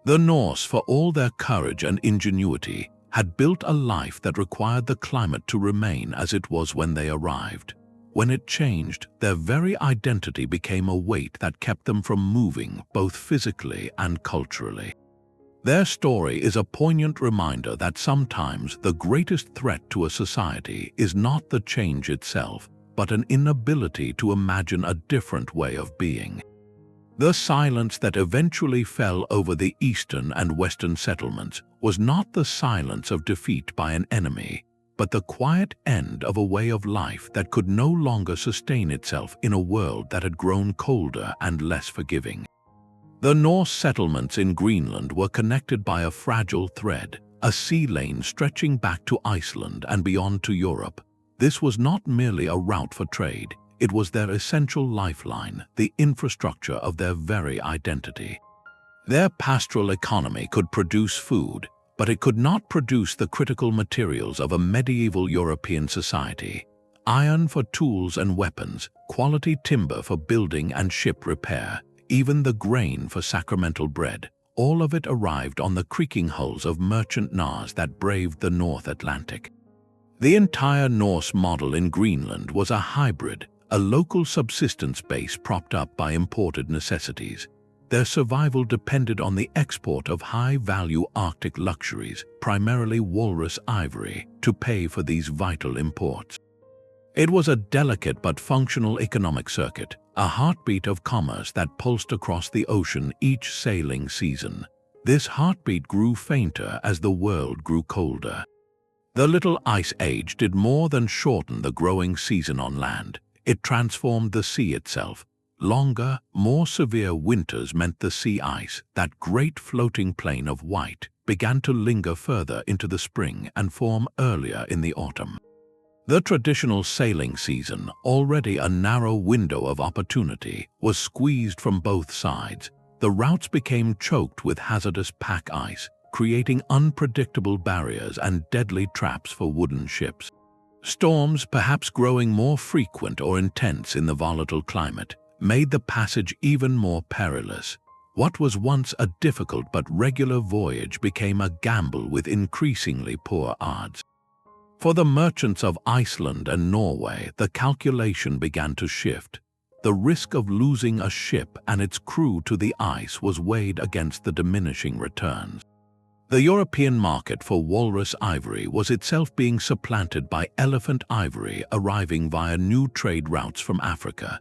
The Norse, for all their courage and ingenuity, had built a life that required the climate to remain as it was when they arrived. When it changed, their very identity became a weight that kept them from moving both physically and culturally. Their story is a poignant reminder that sometimes the greatest threat to a society is not the change itself, but an inability to imagine a different way of being. The silence that eventually fell over the eastern and western settlements was not the silence of defeat by an enemy. but the quiet end of a way of life that could no longer sustain itself in a world that had grown colder and less forgiving. The Norse settlements in Greenland were connected by a fragile thread, a sea lane stretching back to Iceland and beyond to Europe. This was not merely a route for trade, it was their essential lifeline, the infrastructure of their very identity. Their pastoral economy could produce food, but it could not produce the critical materials of a medieval European society: iron for tools and weapons, quality timber for building and ship repair, even the grain for sacramental bread. All of it arrived on the creaking hulls of merchant Nars that braved the North Atlantic. The entire Norse model in Greenland was a hybrid, a local subsistence base propped up by imported necessities. Their survival depended on the export of high-value Arctic luxuries, primarily walrus ivory, to pay for these vital imports. It was a delicate but functional economic circuit, a heartbeat of commerce that pulsed across the ocean each sailing season. This heartbeat grew fainter as the world grew colder. The Little Ice Age did more than shorten the growing season on land. It transformed the sea itself. Longer, more severe winters meant the sea ice, that great floating plain of white, began to linger further into the spring and form earlier in the autumn. The traditional sailing season, already a narrow window of opportunity, was squeezed from both sides. The routes became choked with hazardous pack ice, creating unpredictable barriers and deadly traps for wooden ships. Storms, perhaps growing more frequent or intense in the volatile climate, made the passage even more perilous. What was once a difficult but regular voyage became a gamble with increasingly poor odds. For the merchants of Iceland and Norway, the calculation began to shift. The risk of losing a ship and its crew to the ice was weighed against the diminishing returns. The European market for walrus ivory was itself being supplanted by elephant ivory arriving via new trade routes from Africa.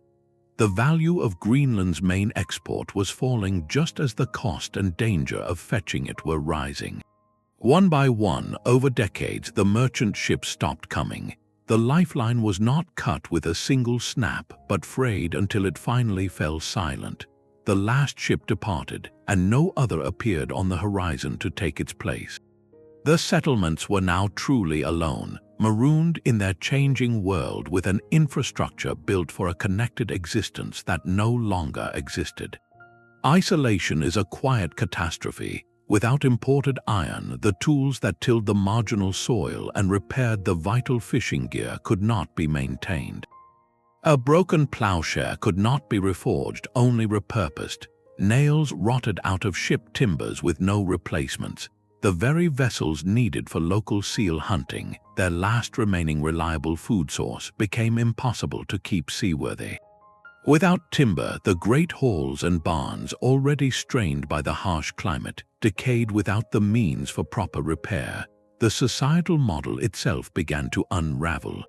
The value of Greenland's main export was falling just as the cost and danger of fetching it were rising. One by one, over decades, the merchant ships stopped coming. The lifeline was not cut with a single snap, but frayed until it finally fell silent. The last ship departed, and no other appeared on the horizon to take its place. The settlements were now truly alone, marooned in their changing world with an infrastructure built for a connected existence that no longer existed. Isolation is a quiet catastrophe. Without imported iron, the tools that tilled the marginal soil and repaired the vital fishing gear could not be maintained. A broken plowshare could not be reforged, only repurposed. Nails rotted out of ship timbers with no replacements. The very vessels needed for local seal hunting, their last remaining reliable food source, became impossible to keep seaworthy. Without timber, the great halls and barns, already strained by the harsh climate, decayed without the means for proper repair. The societal model itself began to unravel.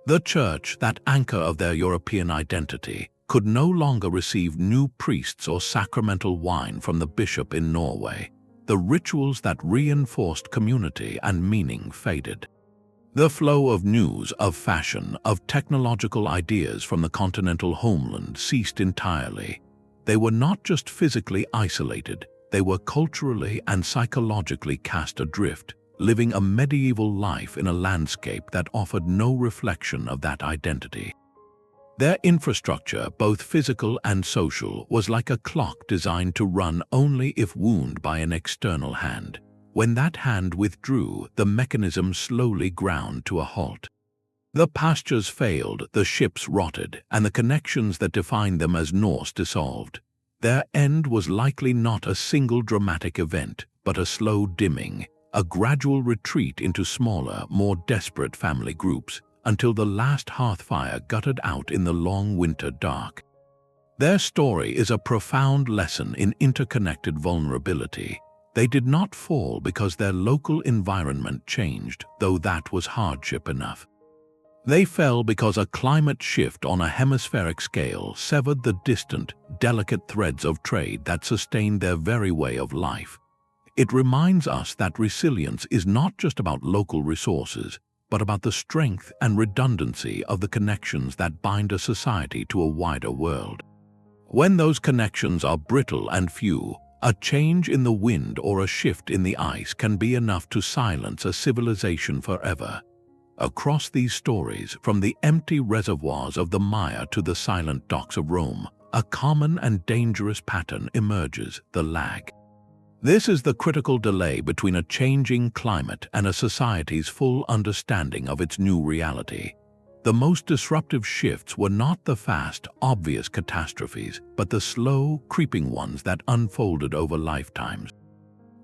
The church, that anchor of their European identity, could no longer receive new priests or sacramental wine from the bishop in Norway. The rituals that reinforced community and meaning faded. The flow of news, of fashion, of technological ideas from the continental homeland ceased entirely. They were not just physically isolated, they were culturally and psychologically cast adrift, living a medieval life in a landscape that offered no reflection of that identity. Their infrastructure, both physical and social, was like a clock designed to run only if wound by an external hand. When that hand withdrew, the mechanism slowly ground to a halt. The pastures failed, the ships rotted, and the connections that defined them as Norse dissolved. Their end was likely not a single dramatic event, but a slow dimming, a gradual retreat into smaller, more desperate family groups, until the last hearthfire guttered out in the long winter dark. Their story is a profound lesson in interconnected vulnerability. They did not fall because their local environment changed, though that was hardship enough. They fell because a climate shift on a hemispheric scale severed the distant, delicate threads of trade that sustained their very way of life. It reminds us that resilience is not just about local resources, but about the strength and redundancy of the connections that bind a society to a wider world. When those connections are brittle and few, a change in the wind or a shift in the ice can be enough to silence a civilization forever. Across these stories, from the empty reservoirs of the Maya to the silent docks of Rome, a common and dangerous pattern emerges: the lag. This is the critical delay between a changing climate and a society's full understanding of its new reality. The most disruptive shifts were not the fast, obvious catastrophes, but the slow, creeping ones that unfolded over lifetimes.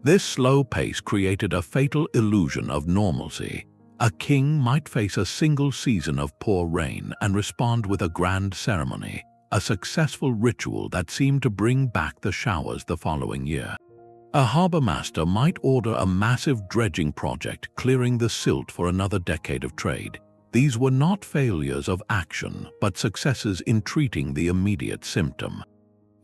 This slow pace created a fatal illusion of normalcy. A king might face a single season of poor rain and respond with a grand ceremony, a successful ritual that seemed to bring back the showers the following year. A harbor master might order a massive dredging project, clearing the silt for another decade of trade. These were not failures of action, but successes in treating the immediate symptom.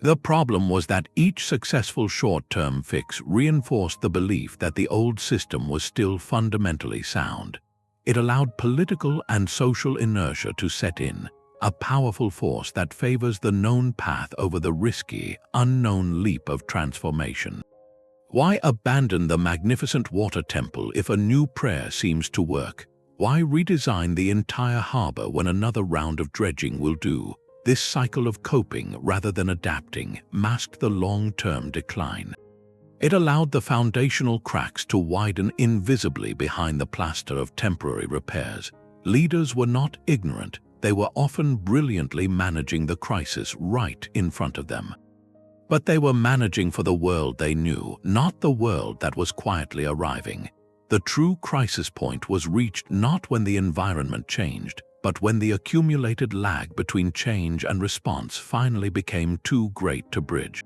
The problem was that each successful short-term fix reinforced the belief that the old system was still fundamentally sound. It allowed political and social inertia to set in, a powerful force that favors the known path over the risky, unknown leap of transformation. Why abandon the magnificent water temple if a new prayer seems to work? Why redesign the entire harbor when another round of dredging will do? This cycle of coping rather than adapting masked the long-term decline. It allowed the foundational cracks to widen invisibly behind the plaster of temporary repairs. Leaders were not ignorant, they were often brilliantly managing the crisis right in front of them. But they were managing for the world they knew, not the world that was quietly arriving. The true crisis point was reached not when the environment changed, but when the accumulated lag between change and response finally became too great to bridge.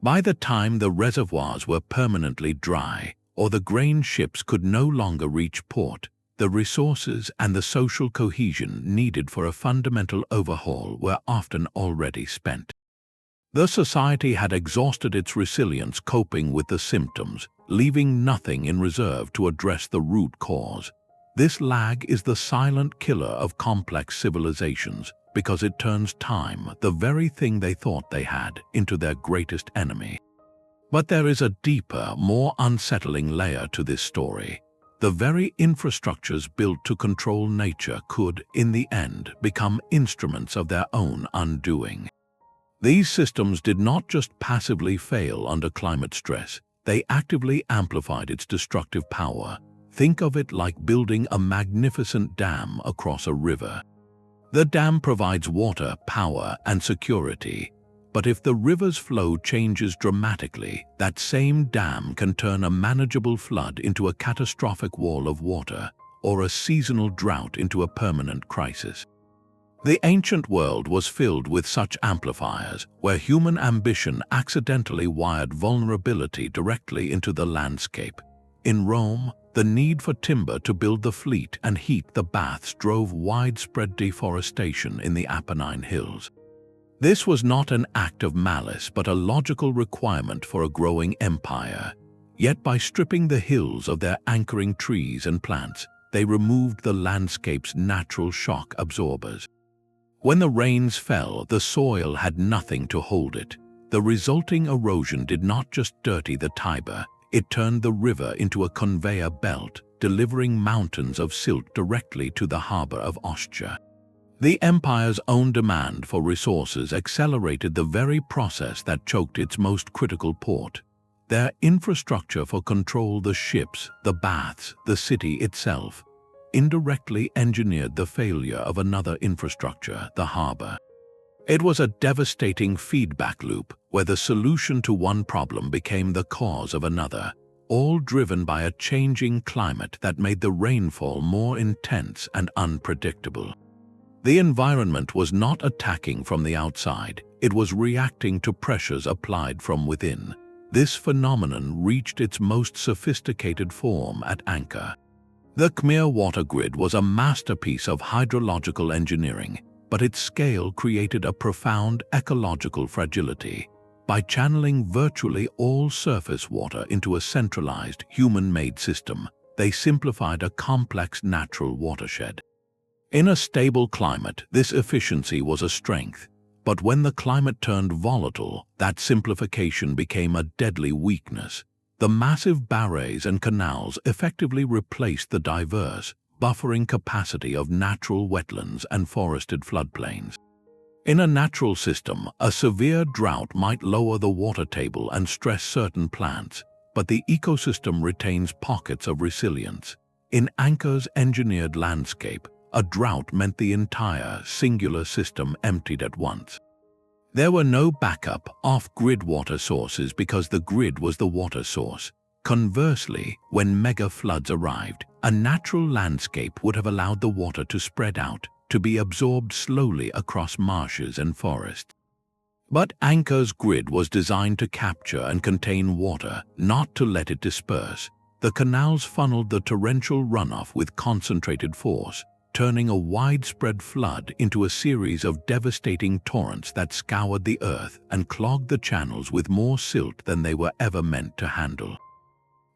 By the time the reservoirs were permanently dry, or the grain ships could no longer reach port, the resources and the social cohesion needed for a fundamental overhaul were often already spent. The society had exhausted its resilience coping with the symptoms, leaving nothing in reserve to address the root cause. This lag is the silent killer of complex civilizations because it turns time, the very thing they thought they had, into their greatest enemy. But there is a deeper, more unsettling layer to this story. The very infrastructures built to control nature could, in the end, become instruments of their own undoing. These systems did not just passively fail under climate stress, they actively amplified its destructive power. Think of it like building a magnificent dam across a river. The dam provides water, power, and security. But if the river's flow changes dramatically, that same dam can turn a manageable flood into a catastrophic wall of water, or a seasonal drought into a permanent crisis. The ancient world was filled with such amplifiers, where human ambition accidentally wired vulnerability directly into the landscape. In Rome, the need for timber to build the fleet and heat the baths drove widespread deforestation in the Apennine Hills. This was not an act of malice but a logical requirement for a growing empire. Yet by stripping the hills of their anchoring trees and plants, they removed the landscape's natural shock absorbers. When the rains fell, the soil had nothing to hold it. The resulting erosion did not just dirty the Tiber, it turned the river into a conveyor belt, delivering mountains of silt directly to the harbor of Ostia. The empire's own demand for resources accelerated the very process that choked its most critical port. Their infrastructure for control, the ships, the baths, the city itself, indirectly engineered the failure of another infrastructure, the harbor. It was a devastating feedback loop where the solution to one problem became the cause of another, all driven by a changing climate that made the rainfall more intense and unpredictable. The environment was not attacking from the outside, it was reacting to pressures applied from within. This phenomenon reached its most sophisticated form at Angkor. The Khmer water grid was a masterpiece of hydrological engineering, but its scale created a profound ecological fragility. By channeling virtually all surface water into a centralized, human-made system, they simplified a complex natural watershed. In a stable climate, this efficiency was a strength, but when the climate turned volatile, that simplification became a deadly weakness. The massive barays and canals effectively replaced the diverse, buffering capacity of natural wetlands and forested floodplains. In a natural system, a severe drought might lower the water table and stress certain plants, but the ecosystem retains pockets of resilience. In Angkor's engineered landscape, a drought meant the entire, singular system emptied at once. There were no backup, off-grid water sources because the grid was the water source. Conversely, when mega floods arrived, a natural landscape would have allowed the water to spread out, to be absorbed slowly across marshes and forests. But Angkor's grid was designed to capture and contain water, not to let it disperse. The canals funneled the torrential runoff with concentrated force, turning a widespread flood into a series of devastating torrents that scoured the earth and clogged the channels with more silt than they were ever meant to handle.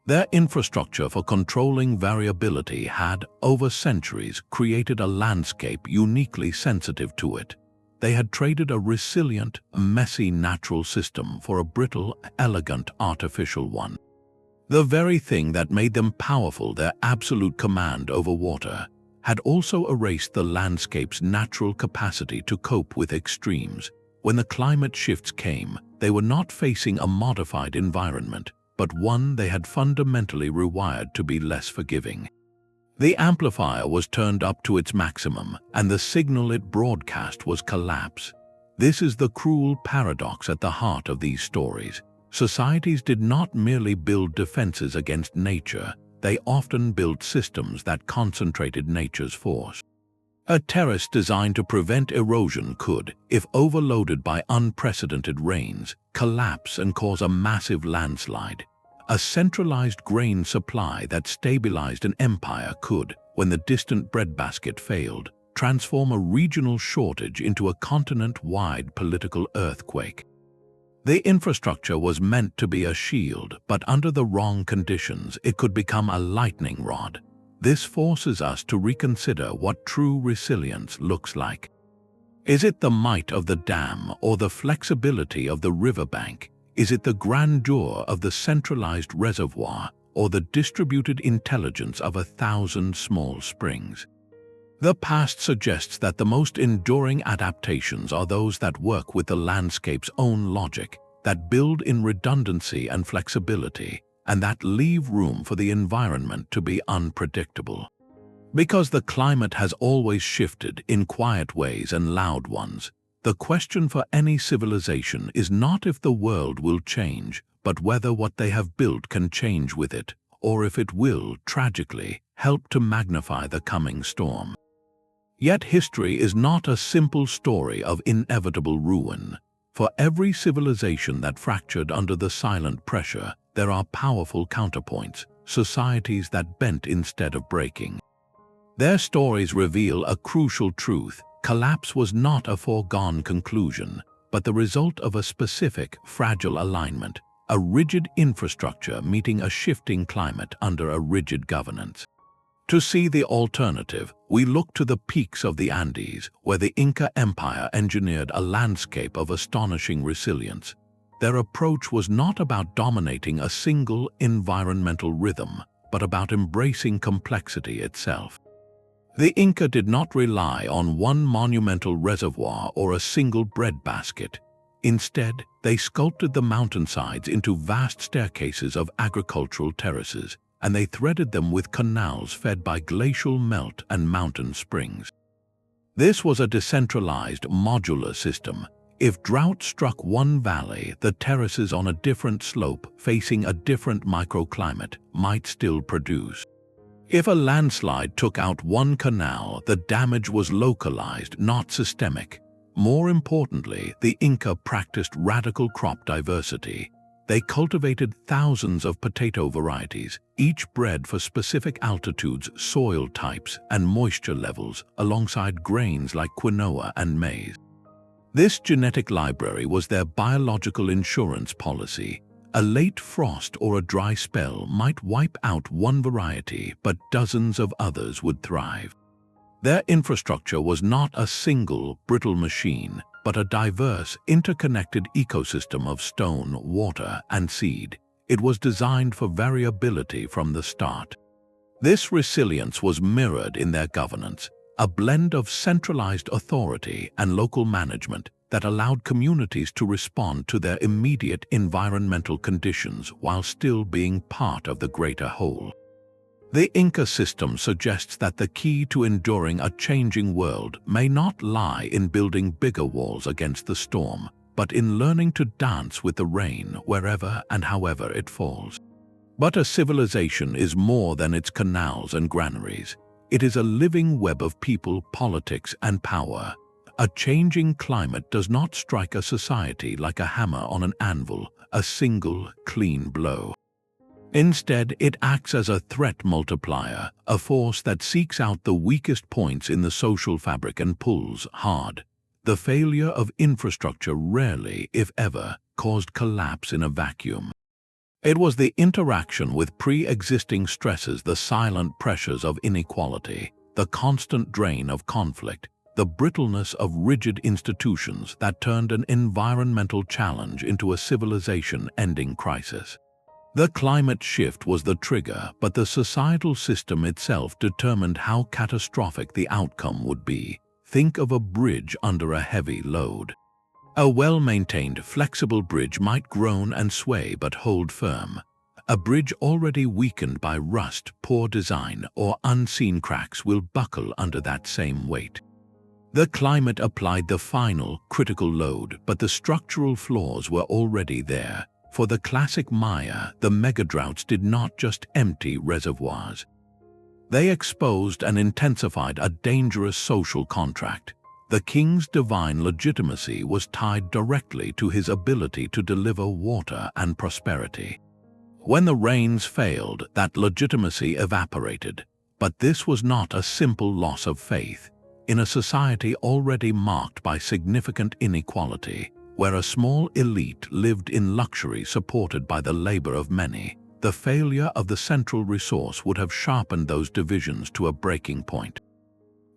Their infrastructure for controlling variability had, over centuries, created a landscape uniquely sensitive to it. They had traded a resilient, messy natural system for a brittle, elegant artificial one. The very thing that made them powerful, their absolute command over water, had also erased the landscape's natural capacity to cope with extremes. When the climate shifts came, they were not facing a modified environment, but one they had fundamentally rewired to be less forgiving. The amplifier was turned up to its maximum, and the signal it broadcast was collapse. This is the cruel paradox at the heart of these stories. Societies did not merely build defenses against nature, they often built systems that concentrated nature's force. A terrace designed to prevent erosion could, if overloaded by unprecedented rains, collapse and cause a massive landslide. A centralized grain supply that stabilized an empire could, when the distant breadbasket failed, transform a regional shortage into a continent-wide political earthquake. The infrastructure was meant to be a shield, but under the wrong conditions, it could become a lightning rod. This forces us to reconsider what true resilience looks like. Is it the might of the dam or the flexibility of the riverbank? Is it the grandeur of the centralized reservoir or the distributed intelligence of 1,000 small springs? The past suggests that the most enduring adaptations are those that work with the landscape's own logic, that build in redundancy and flexibility, and that leave room for the environment to be unpredictable. Because the climate has always shifted in quiet ways and loud ones, the question for any civilization is not if the world will change, but whether what they have built can change with it, or if it will, tragically, help to magnify the coming storm. Yet history is not a simple story of inevitable ruin. For every civilization that fractured under the silent pressure, there are powerful counterpoints, societies that bent instead of breaking. Their stories reveal a crucial truth: collapse was not a foregone conclusion, but the result of a specific, fragile alignment, a rigid infrastructure meeting a shifting climate under a rigid governance. To see the alternative, we look to the peaks of the Andes, where the Inca Empire engineered a landscape of astonishing resilience. Their approach was not about dominating a single environmental rhythm, but about embracing complexity itself. The Inca did not rely on one monumental reservoir or a single breadbasket. Instead, they sculpted the mountainsides into vast staircases of agricultural terraces, and they threaded them with canals fed by glacial melt and mountain springs. This was a decentralized, modular system. If drought struck one valley, the terraces on a different slope, facing a different microclimate, might still produce. If a landslide took out one canal, the damage was localized, not systemic. More importantly, the Inca practiced radical crop diversity. They cultivated thousands of potato varieties, each bred for specific altitudes, soil types, and moisture levels, alongside grains like quinoa and maize. This genetic library was their biological insurance policy, A late frost or a dry spell might wipe out one variety, but dozens of others would thrive. Their infrastructure was not a single, brittle machine, but a diverse, interconnected ecosystem of stone, water, and seed. It was designed for variability from the start. This resilience was mirrored in their governance, a blend of centralized authority and local management that allowed communities to respond to their immediate environmental conditions while still being part of the greater whole. The Inca system suggests that the key to enduring a changing world may not lie in building bigger walls against the storm, but in learning to dance with the rain wherever and however it falls. But a civilization is more than its canals and granaries. It is a living web of people, politics, and power. A changing climate does not strike a society like a hammer on an anvil, a single, clean blow. Instead, it acts as a threat multiplier, a force that seeks out the weakest points in the social fabric and pulls hard. The failure of infrastructure rarely, if ever, caused collapse in a vacuum. It was the interaction with pre-existing stresses, the silent pressures of inequality, the constant drain of conflict, the brittleness of rigid institutions that turned an environmental challenge into a civilization-ending crisis. The climate shift was the trigger, but the societal system itself determined how catastrophic the outcome would be. Think of a bridge under a heavy load. A well-maintained, flexible bridge might groan and sway but hold firm. A bridge already weakened by rust, poor design, or unseen cracks will buckle under that same weight. The climate applied the final, critical load, but the structural flaws were already there. For the classic Maya, the megadroughts did not just empty reservoirs. They exposed and intensified a dangerous social contract. The king's divine legitimacy was tied directly to his ability to deliver water and prosperity. When the rains failed, that legitimacy evaporated. But this was not a simple loss of faith. In a society already marked by significant inequality, where a small elite lived in luxury supported by the labor of many, the failure of the central resource would have sharpened those divisions to a breaking point.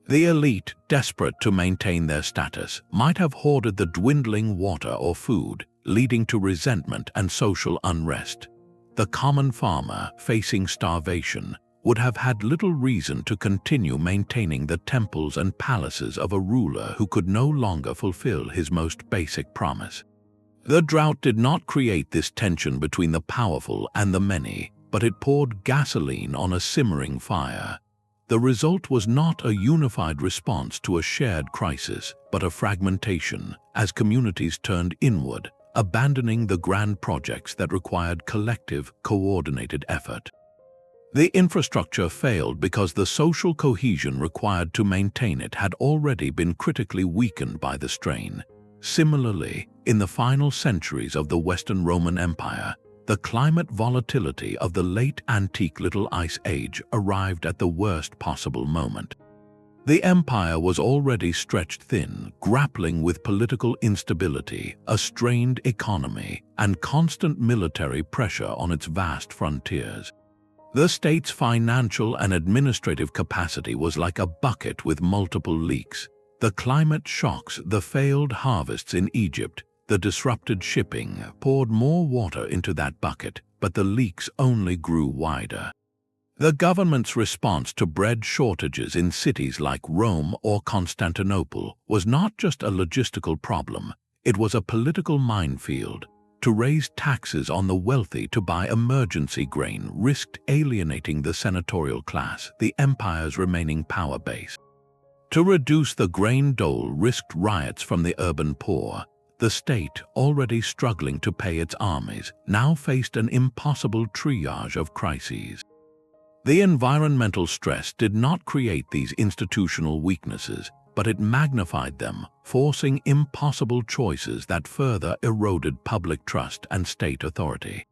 The elite, desperate to maintain their status, might have hoarded the dwindling water or food, leading to resentment and social unrest. The common farmer, facing starvation, would have had little reason to continue maintaining the temples and palaces of a ruler who could no longer fulfill his most basic promise. The drought did not create this tension between the powerful and the many, but it poured gasoline on a simmering fire. The result was not a unified response to a shared crisis, but a fragmentation, as communities turned inward, abandoning the grand projects that required collective, coordinated effort. The infrastructure failed because the social cohesion required to maintain it had already been critically weakened by the strain. Similarly, in the final centuries of the Western Roman Empire, the climate volatility of the late antique Little Ice Age arrived at the worst possible moment. The empire was already stretched thin, grappling with political instability, a strained economy, and constant military pressure on its vast frontiers. The state's financial and administrative capacity was like a bucket with multiple leaks. The climate shocks, the failed harvests in Egypt, the disrupted shipping poured more water into that bucket, but the leaks only grew wider. The government's response to bread shortages in cities like Rome or Constantinople was not just a logistical problem, it was a political minefield. To raise taxes on the wealthy to buy emergency grain risked alienating the senatorial class, the empire's remaining power base. To reduce the grain dole risked riots from the urban poor. The state, already struggling to pay its armies, now faced an impossible triage of crises. The environmental stress did not create these institutional weaknesses, but it magnified them, forcing impossible choices that further eroded public trust and state authority.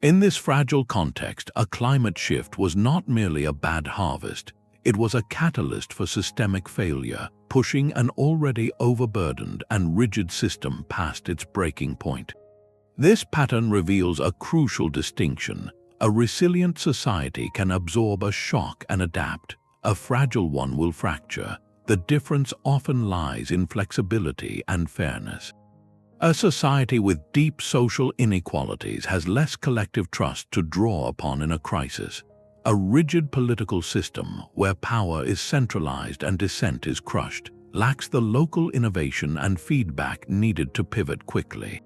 In this fragile context, a climate shift was not merely a bad harvest, it was a catalyst for systemic failure, pushing an already overburdened and rigid system past its breaking point. This pattern reveals a crucial distinction. A resilient society can absorb a shock and adapt. A fragile one will fracture. The difference often lies in flexibility and fairness. A society with deep social inequalities has less collective trust to draw upon in a crisis. A rigid political system, where power is centralized and dissent is crushed, lacks the local innovation and feedback needed to pivot quickly.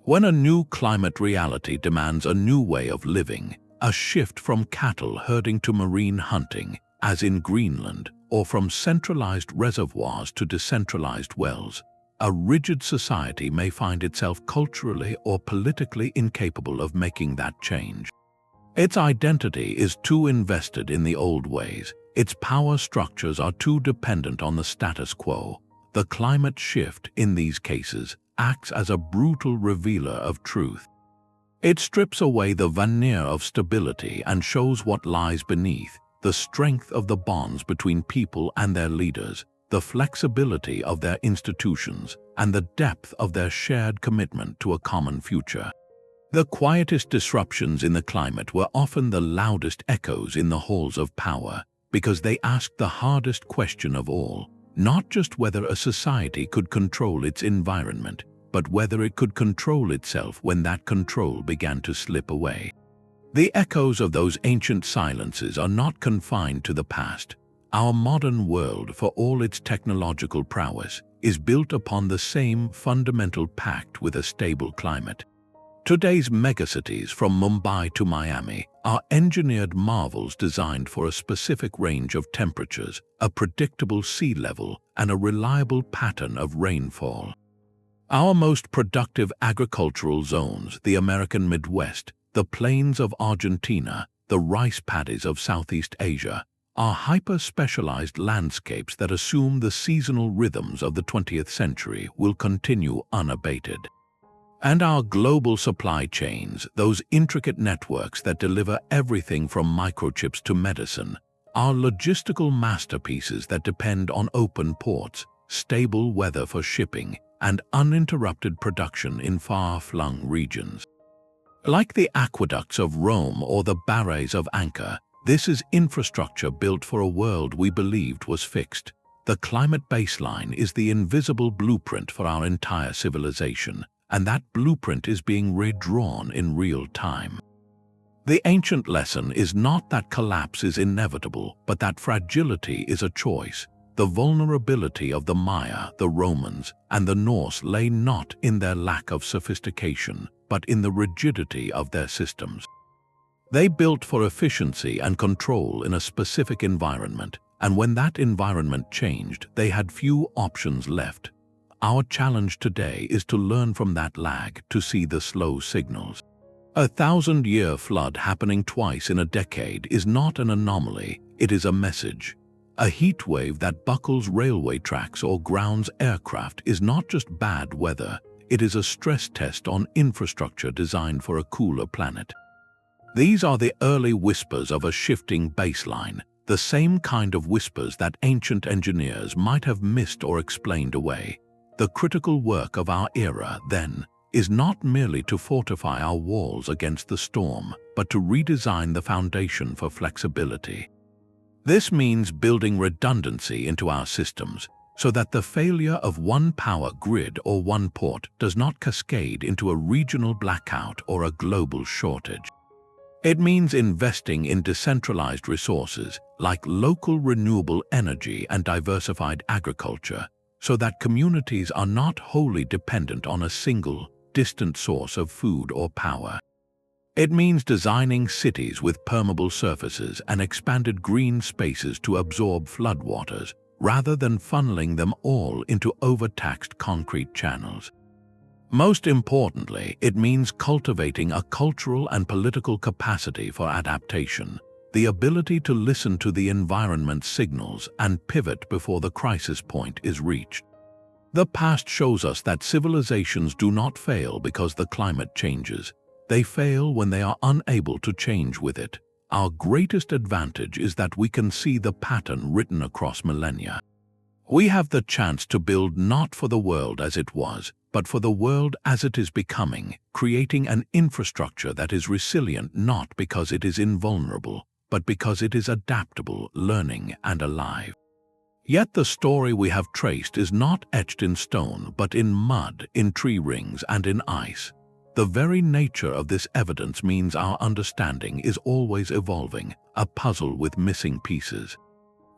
When a new climate reality demands a new way of living, a shift from cattle herding to marine hunting, as in Greenland, or from centralized reservoirs to decentralized wells, a rigid society may find itself culturally or politically incapable of making that change. Its identity is too invested in the old ways. Its power structures are too dependent on the status quo. The climate shift, in these cases, acts as a brutal revealer of truth. It strips away the veneer of stability and shows what lies beneath: the strength of the bonds between people and their leaders, the flexibility of their institutions, and the depth of their shared commitment to a common future. The quietest disruptions in the climate were often the loudest echoes in the halls of power, because they asked the hardest question of all: not just whether a society could control its environment, but whether it could control itself when that control began to slip away. The echoes of those ancient silences are not confined to the past. Our modern world, for all its technological prowess, is built upon the same fundamental pact with a stable climate. Today's megacities, from Mumbai to Miami, are engineered marvels designed for a specific range of temperatures, a predictable sea level, and a reliable pattern of rainfall. Our most productive agricultural zones, the American Midwest, the plains of Argentina, the rice paddies of Southeast Asia, are hyper-specialized landscapes that assume the seasonal rhythms of the 20th century will continue unabated. And our global supply chains, those intricate networks that deliver everything from microchips to medicine, are logistical masterpieces that depend on open ports, stable weather for shipping, and uninterrupted production in far-flung regions. Like the aqueducts of Rome or the barays of Angkor, this is infrastructure built for a world we believed was fixed. The climate baseline is the invisible blueprint for our entire civilization, and that blueprint is being redrawn in real time. The ancient lesson is not that collapse is inevitable, but that fragility is a choice. The vulnerability of the Maya, the Romans, and the Norse lay not in their lack of sophistication, but in the rigidity of their systems. They built for efficiency and control in a specific environment, and when that environment changed, they had few options left. Our challenge today is to learn from that lag, to see the slow signals. A 1,000-year flood happening twice in a decade is not an anomaly, it is a message. A heat wave that buckles railway tracks or grounds aircraft is not just bad weather, it is a stress test on infrastructure designed for a cooler planet. These are the early whispers of a shifting baseline, the same kind of whispers that ancient engineers might have missed or explained away. The critical work of our era, then, is not merely to fortify our walls against the storm, but to redesign the foundation for flexibility. This means building redundancy into our systems, so that the failure of one power grid or one port does not cascade into a regional blackout or a global shortage. It means investing in decentralized resources like local renewable energy and diversified agriculture, so that communities are not wholly dependent on a single, distant source of food or power. It means designing cities with permeable surfaces and expanded green spaces to absorb floodwaters, rather than funneling them all into overtaxed concrete channels. Most importantly, it means cultivating a cultural and political capacity for adaptation, the ability to listen to the environment's signals and pivot before the crisis point is reached. The past shows us that civilizations do not fail because the climate changes. They fail when they are unable to change with it. Our greatest advantage is that we can see the pattern written across millennia. We have the chance to build not for the world as it was, but for the world as it is becoming, creating an infrastructure that is resilient not because it is invulnerable, but because it is adaptable, learning, and alive. Yet the story we have traced is not etched in stone, but in mud, in tree rings, and in ice. The very nature of this evidence means our understanding is always evolving, a puzzle with missing pieces.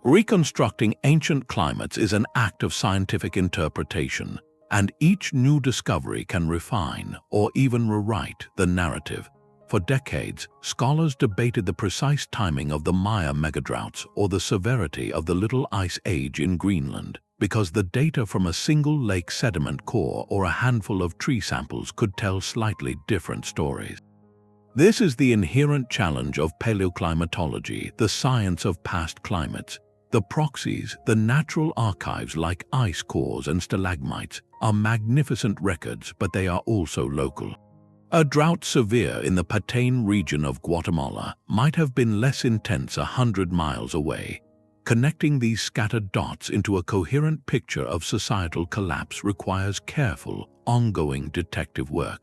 Reconstructing ancient climates is an act of scientific interpretation, and each new discovery can refine or even rewrite the narrative. For decades, scholars debated the precise timing of the Maya megadroughts or the severity of the Little Ice Age in Greenland, because the data from a single lake sediment core or a handful of tree samples could tell slightly different stories. This is the inherent challenge of paleoclimatology, the science of past climates. The proxies, the natural archives like ice cores and stalagmites, are magnificent records, but they are also local. A drought severe in the Patane region of Guatemala might have been less intense 100 miles away. Connecting these scattered dots into a coherent picture of societal collapse requires careful, ongoing detective work.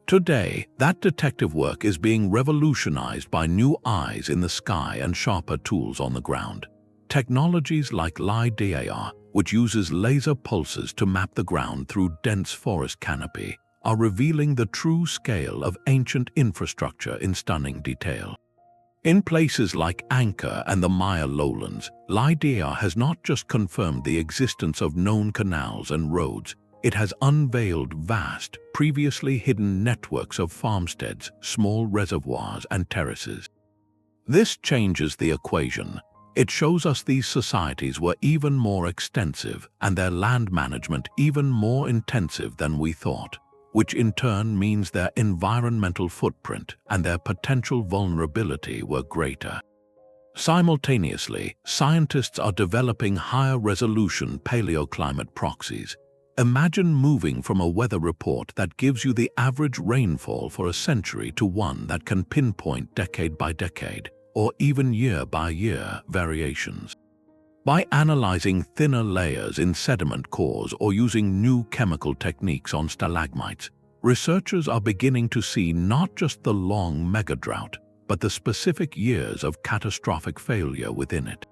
Today, that detective work is being revolutionized by new eyes in the sky and sharper tools on the ground. Technologies like LiDAR, which uses laser pulses to map the ground through dense forest canopy, are revealing the true scale of ancient infrastructure in stunning detail. In places like Angkor and the Maya lowlands, LiDAR has not just confirmed the existence of known canals and roads, it has unveiled vast, previously hidden networks of farmsteads, small reservoirs, and terraces. This changes the equation. It shows us these societies were even more extensive and their land management even more intensive than we thought, which in turn means their environmental footprint and their potential vulnerability were greater. Simultaneously, scientists are developing higher-resolution paleoclimate proxies. Imagine moving from a weather report that gives you the average rainfall for a century to one that can pinpoint decade by decade, or even year by year variations. By analyzing thinner layers in sediment cores or using new chemical techniques on stalagmites, researchers are beginning to see not just the long megadrought, but the specific years of catastrophic failure within it.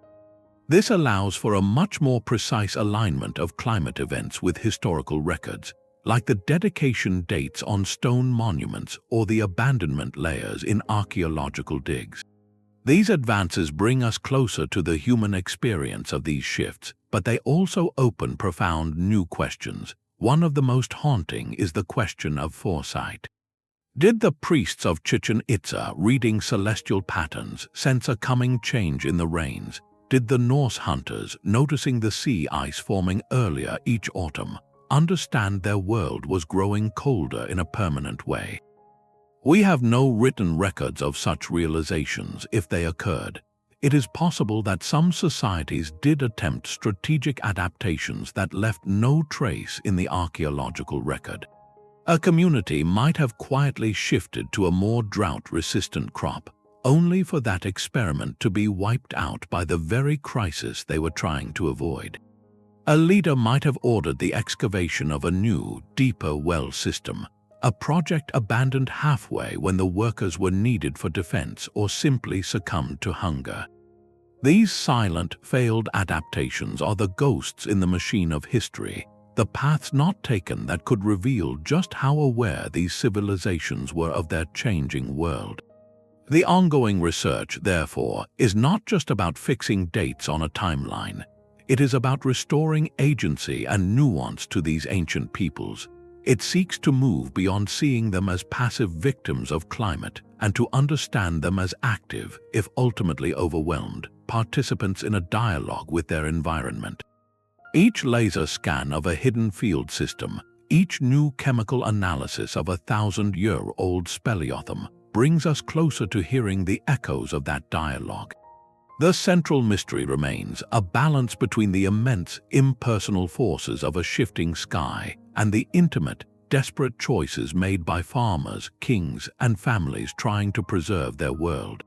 This allows for a much more precise alignment of climate events with historical records, like the dedication dates on stone monuments or the abandonment layers in archaeological digs. These advances bring us closer to the human experience of these shifts, but they also open profound new questions. One of the most haunting is the question of foresight. Did the priests of Chichen Itza, reading celestial patterns, sense a coming change in the rains? Did the Norse hunters, noticing the sea ice forming earlier each autumn, understand their world was growing colder in a permanent way? We have no written records of such realizations if they occurred. It is possible that some societies did attempt strategic adaptations that left no trace in the archaeological record. A community might have quietly shifted to a more drought-resistant crop, only for that experiment to be wiped out by the very crisis they were trying to avoid. A leader might have ordered the excavation of a new, deeper well system, a project abandoned halfway when the workers were needed for defense or simply succumbed to hunger. These silent, failed adaptations are the ghosts in the machine of history, the paths not taken that could reveal just how aware these civilizations were of their changing world. The ongoing research, therefore, is not just about fixing dates on a timeline. It is about restoring agency and nuance to these ancient peoples. It seeks to move beyond seeing them as passive victims of climate and to understand them as active, if ultimately overwhelmed, participants in a dialogue with their environment. Each laser scan of a hidden field system, each new chemical analysis of a 1,000-year-old speleothem brings us closer to hearing the echoes of that dialogue. The central mystery remains a balance between the immense, impersonal forces of a shifting sky and the intimate, desperate choices made by farmers, kings, and families trying to preserve their world.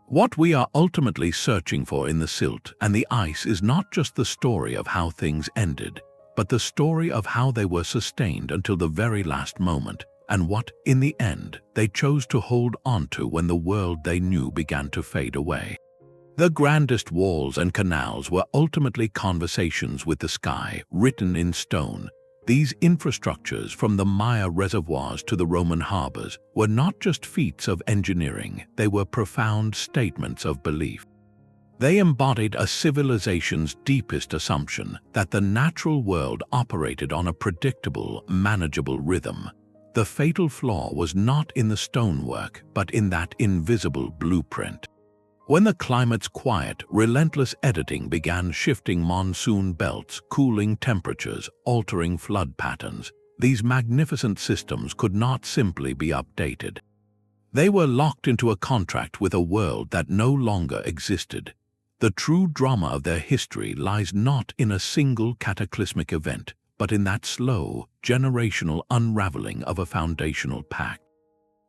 What we are ultimately searching for in the silt and the ice is not just the story of how things ended, but the story of how they were sustained until the very last moment, and what, in the end, they chose to hold onto when the world they knew began to fade away. The grandest walls and canals were ultimately conversations with the sky, written in stone. These infrastructures, from the Maya reservoirs to the Roman harbors, were not just feats of engineering, they were profound statements of belief. They embodied a civilization's deepest assumption that the natural world operated on a predictable, manageable rhythm. The fatal flaw was not in the stonework, but in that invisible blueprint. When the climate's quiet, relentless editing began shifting monsoon belts, cooling temperatures, altering flood patterns, these magnificent systems could not simply be updated. They were locked into a contract with a world that no longer existed. The true drama of their history lies not in a single cataclysmic event, but in that slow, generational unraveling of a foundational pact.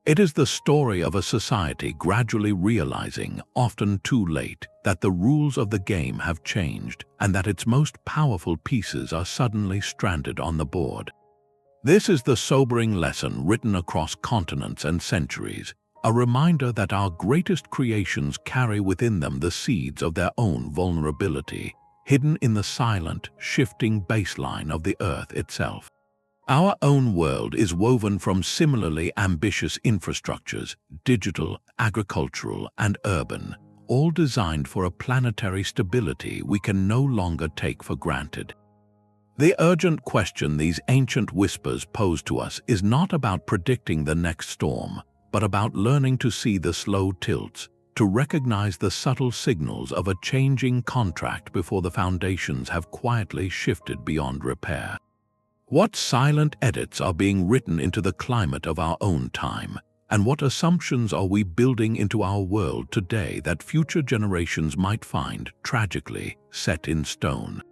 It is the story of a society gradually realizing, often too late, that the rules of the game have changed and that its most powerful pieces are suddenly stranded on the board. This is the sobering lesson written across continents and centuries, a reminder that our greatest creations carry within them the seeds of their own vulnerability, hidden in the silent, shifting baseline of the Earth itself. Our own world is woven from similarly ambitious infrastructures, digital, agricultural, and urban, all designed for a planetary stability we can no longer take for granted. The urgent question these ancient whispers pose to us is not about predicting the next storm, but about learning to see the slow tilts, to recognize the subtle signals of a changing contract before the foundations have quietly shifted beyond repair. What silent edits are being written into the climate of our own time, and what assumptions are we building into our world today that future generations might find, tragically, set in stone?